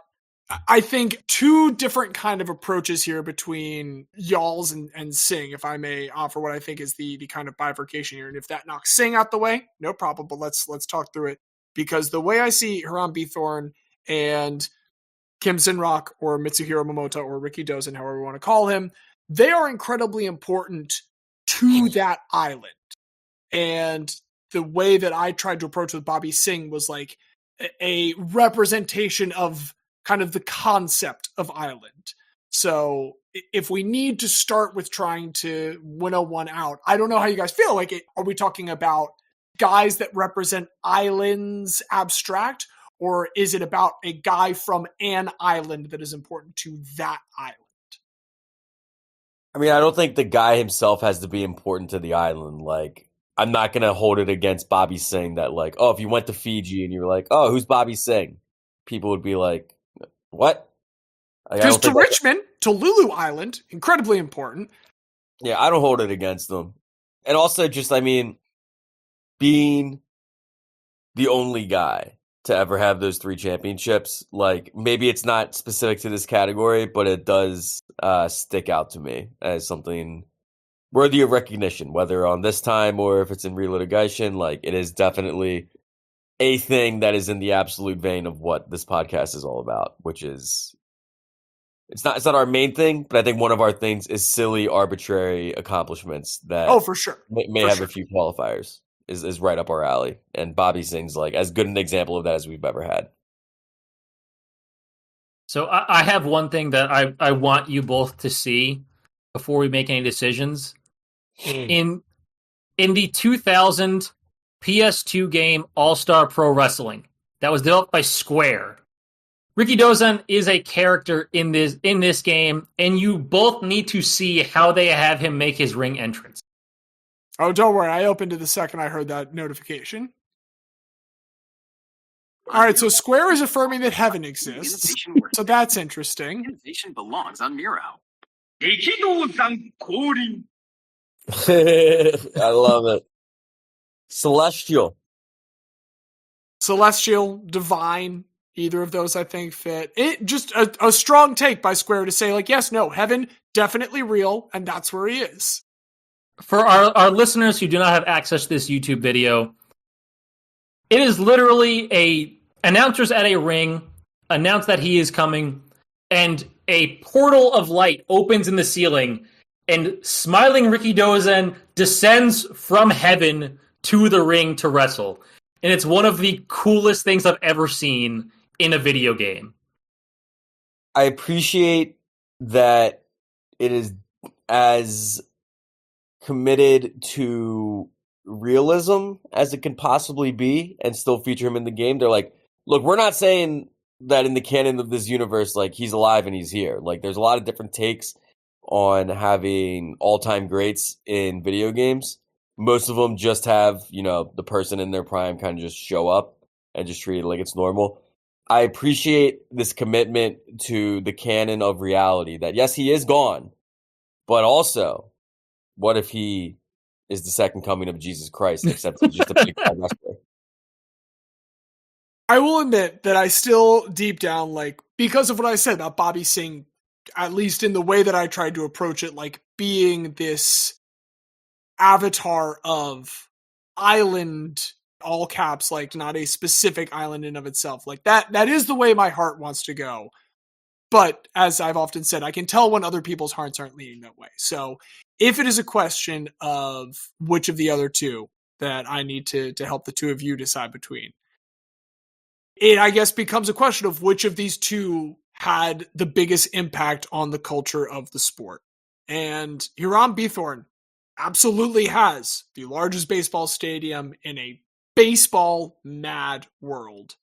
I think, two different kind of approaches here between y'all's and Singh, if I may offer what I think is the kind of bifurcation here. And if that knocks Singh out the way, no problem, but let's talk through it. Because the way I see Hiram Bithorn and Kim Sinrock or Mitsuhiro Momota or Rikidōzan, however we want to call him, they are incredibly important to that island. And the way that I tried to approach with Bobby Singh was like a representation of kind of the concept of island. So if we need to start with trying to winnow one out, I don't know how you guys feel. Like, are we talking about guys that represent islands abstract, or is it about a guy from an island that is important to that island? I mean, I don't think the guy himself has to be important to the island. Like, I'm not going to hold it against Bobby Singh that, like, oh, if you went to Fiji and you're like, oh, who's Bobby Singh? People would be like, what? Because to Richmond, to Lulu Island, incredibly important. Yeah, I don't hold it against them. And also just, I mean, being the only guy to ever have those 3 championships, like, maybe it's not specific to this category, but it does stick out to me as something worthy of recognition, whether on this time or if it's in relitigation. Like, it is definitely a thing that is in the absolute vein of what this podcast is all about, which is it's not our main thing, but I think one of our things is silly, arbitrary accomplishments that for sure may have a few qualifiers. Is right up our alley, and Bobby Singh's like as good an example of that as we've ever had. So I have one thing that I want you both to see before we make any decisions. In the 2000 PS2 game All-Star Pro Wrestling that was developed by Square, Rikidōzan is a character in this game, and you both need to see how they have him make his ring entrance. Oh, don't worry. I opened it the second I heard that notification. All right, so Square is affirming that heaven exists. So that's interesting. Innovation belongs on Miro. Rikidōzan coding. I love it. Celestial, divine, either of those I think fit. It just a strong take by Square to say, like, yes, no, heaven definitely real, and that's where he is. For our listeners who do not have access to this YouTube video, it is literally announcers at a ring announce that he is coming, and a portal of light opens in the ceiling, and smiling Rikidōzan descends from heaven to the ring to wrestle. And it's one of the coolest things I've ever seen in a video game. I appreciate that it is as committed to realism as it can possibly be and still feature him in the game. They're like, look, we're not saying that in the canon of this universe, like, he's alive and he's here. Like, there's a lot of different takes on having all-time greats in video games. Most of them just have, the person in their prime kind of just show up and just treat it like it's normal. I appreciate this commitment to the canon of reality that, yes, he is gone, but also, what if he is the second coming of Jesus Christ, except he's just a big time wrestler? I will admit that I still deep down, like, because of what I said about Bobby Singh, at least in the way that I tried to approach it, like being this avatar of island, all caps, like not a specific island in of itself. Like that is the way my heart wants to go. But as I've often said, I can tell when other people's hearts aren't leaning that way. So if it is a question of which of the other two that I need to help the two of you decide between, it, I guess, becomes a question of which of these two had the biggest impact on the culture of the sport. And Hiram Bithorn absolutely has the largest baseball stadium in a baseball mad world.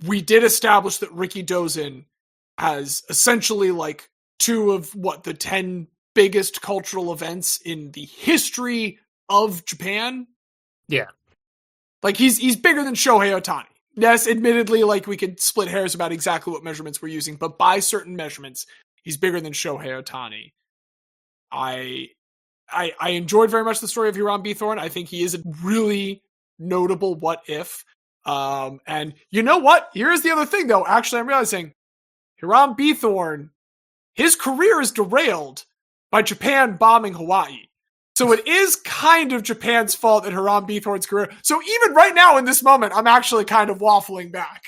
We did establish that Rikidōzan has essentially like two of the 10 biggest cultural events in the history of Japan. Yeah. Like he's bigger than Shohei Ohtani. Yes, admittedly, like we could split hairs about exactly what measurements we're using, but by certain measurements, he's bigger than Shohei Ohtani. I enjoyed very much the story of Hiram Bithorn. I think he is a really notable what if. And you know what? Here's the other thing, though. Actually, I'm realizing Hiram Bithorn, his career is derailed by Japan bombing Hawaii. So it is kind of Japan's fault in Hiram Bithorn's career. So even right now in this moment, I'm actually kind of waffling back.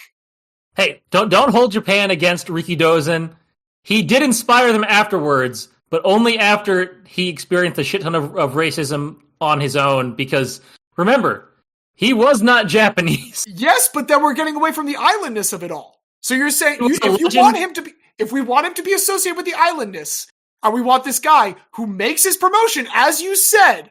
Hey, don't hold Japan against Rikidōzan. He did inspire them afterwards, but only after he experienced a shit ton of racism on his own. Because remember, he was not Japanese. Yes, but then we're getting away from the islandness of it all. So you're saying if we want him to be associated with the islandness, and we want this guy who makes his promotion, as you said,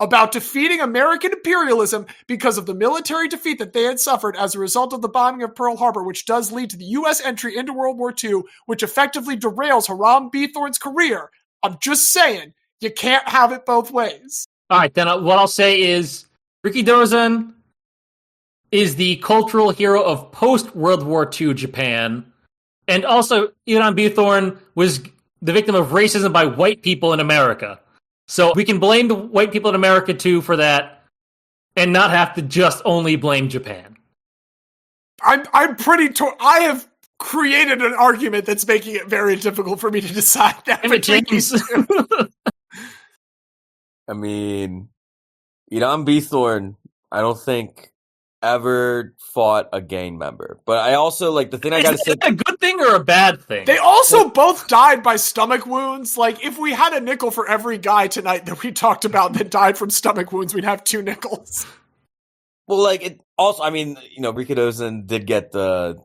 about defeating American imperialism because of the military defeat that they had suffered as a result of the bombing of Pearl Harbor, which does lead to the U.S. entry into World War II, which effectively derails Hiram Bithorn's career. I'm just saying, you can't have it both ways. All right, then what I'll say is Rikidōzan is the cultural hero of post-World War II Japan. And also, Hiram Bithorn was the victim of racism by white people in America. So we can blame the white people in America, too, for that, and not have to just only blame Japan. I'm pretty... I have created an argument that's making it very difficult for me to decide that. I mean, Hiram Bithorn, I don't think ever fought a gang member. But I also, like, the thing I gotta say... Is that a good thing or a bad thing? They also both died by stomach wounds. Like, if we had a nickel for every guy tonight that we talked about that died from stomach wounds, we'd have 2 nickels. Well, like, it also, I mean, you know, Rikidōzan did get the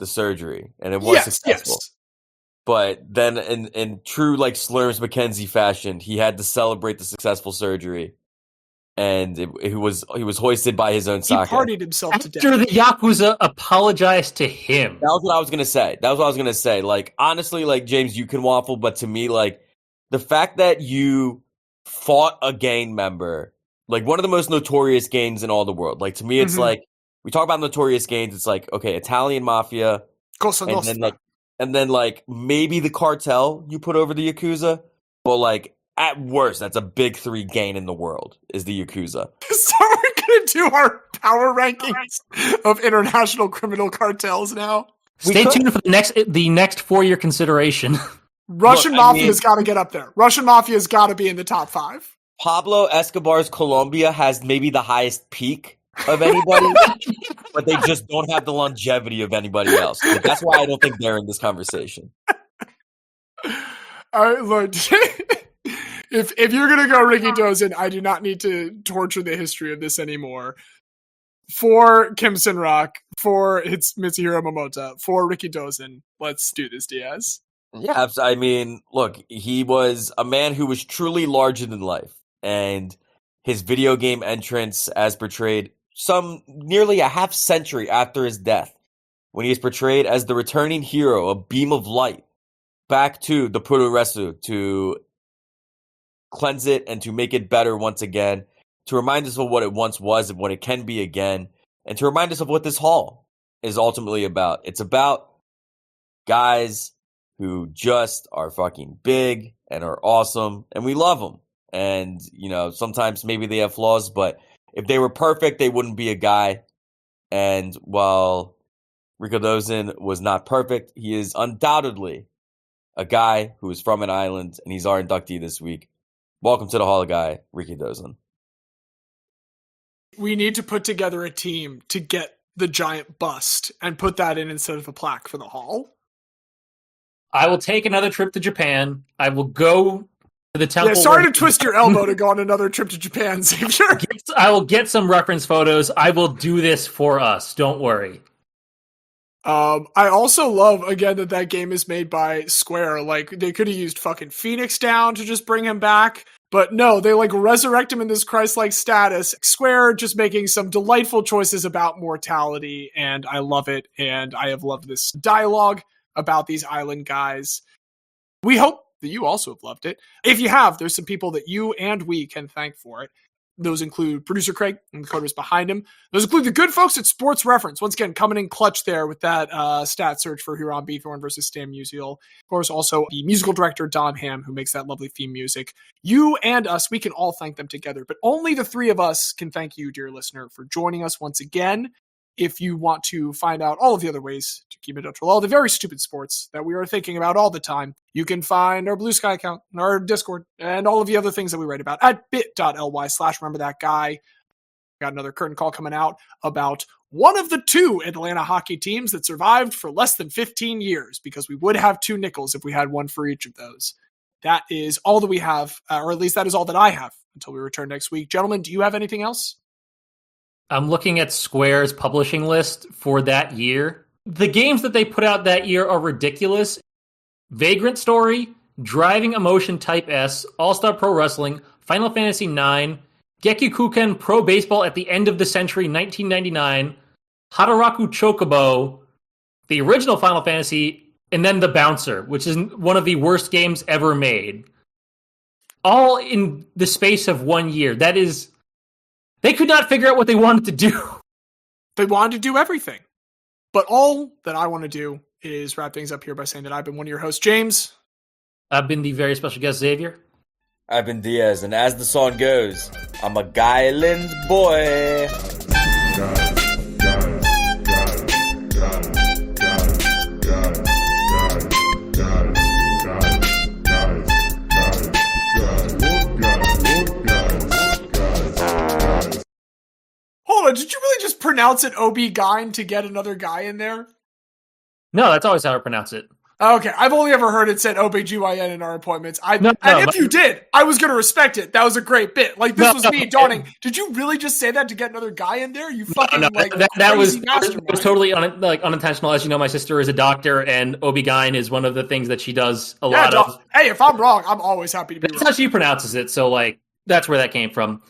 surgery, and it was successful. Yes. But then, in true, like, Slurms McKenzie fashion, he had to celebrate the successful surgery. And he was hoisted by his own sake. He partied himself to death. After the Yakuza apologized to him. That was what I was going to say. Like, honestly, like, James, you can waffle, but to me, like, the fact that you fought a gang member, like, one of the most notorious gangs in all the world. Like, to me, it's like, we talk about notorious gangs, it's like, okay, Italian Mafia, and then, like, maybe the cartel you put over the Yakuza, but, like, at worst, that's a big 3 gang in the world, is the Yakuza. So we're going to do our power rankings of international criminal cartels now. Stay tuned for the next 4-year consideration. Russian Mafia's got to get up there. Russian Mafia's got to be in the top 5. Pablo Escobar's Colombia has maybe the highest peak of anybody, but they just don't have the longevity of anybody else. Like, that's why I don't think they're in this conversation. All right, Lord. If you're going to go Rikidōzan, I do not need to torture the history of this anymore. For Kim Sin-rock, for Mitsuhiro Momota, for Rikidōzan, let's do this, Diaz. Yeah, I mean, look, he was a man who was truly larger than life, and his video game entrance as portrayed nearly a half century after his death, when he is portrayed as the returning hero, a beam of light, back to the Puroresu to cleanse it and to make it better once again, to remind us of what it once was and what it can be again, and to remind us of what this hall is ultimately about. It's about guys who just are fucking big and are awesome, and we love them. And, you know, sometimes maybe they have flaws, but if they were perfect, they wouldn't be a guy. And while Rikidōzan was not perfect, he is undoubtedly a guy who is from an island, and he's our inductee this week. Welcome to the Hall of Guy, Rikidōzan. We need to put together a team to get the giant bust and put that in instead of a plaque for the hall. I will take another trip to Japan. I will go to the temple. Yeah, sorry to twist your elbow to go on another trip to Japan, Xavier. I will get some reference photos. I will do this for us. Don't worry. I also love, again, that game is made by Square. Like, they could have used fucking Phoenix Down to just bring him back, but no, they, like, resurrect him in this Christ-like status. Square just making some delightful choices about mortality, and I love it, and I have loved this dialogue about these island guys. We hope that you also have loved it. If you have, there's some people that you and we can thank for it. Those include producer Craig and the coders behind him. Those include the good folks at Sports Reference. Once again, coming in clutch there with that stat search for Hiram Bithorn versus Stan Musial. Of course, also the musical director, Dom Ham, who makes that lovely theme music. You and us, we can all thank them together, but only the 3 of us can thank you, dear listener, for joining us once again. If you want to find out all of the other ways to keep in touch with all the very stupid sports that we are thinking about all the time, you can find our Blue Sky account, our Discord, and all of the other things that we write about at bit.ly/rememberthatguy. Got another curtain call coming out about one of the 2 Atlanta hockey teams that survived for less than 15 years, because we would have 2 nickels if we had one for each of those. That is all that we have, or at least that is all that I have until we return next week. Gentlemen, do you have anything else? I'm looking at Square's publishing list for that year. The games that they put out that year are ridiculous. Vagrant Story, Driving Emotion Type S, All-Star Pro Wrestling, Final Fantasy IX, Gekkyukuken Pro Baseball at the end of the century, 1999, Hataraku Chocobo, the original Final Fantasy, and then The Bouncer, which is one of the worst games ever made. All in the space of 1 year. That is... They could not figure out what they wanted to do. They wanted to do everything. But all that I want to do is wrap things up here by saying that I've been one of your hosts, James. I've been the very special guest, Xavier. I've been Diaz, and as the song goes, I'm a Guyland boy. Hold on, did you really just pronounce it Ob-Gyn to get another guy in there? No, that's always how I pronounce it. Okay, I've only ever heard it said OBGYN in our appointments. No, if you did, I was going to respect it. That was a great bit. Like, this was me dawning. Did you really just say that to get another guy in there? You fucking, that was totally unintentional. As you know, my sister is a doctor, and Ob-Gyn is one of the things that she does a lot of. Hey, if I'm wrong, I'm always happy to be That's wrong. how she pronounces it, so, like, that's where that came from.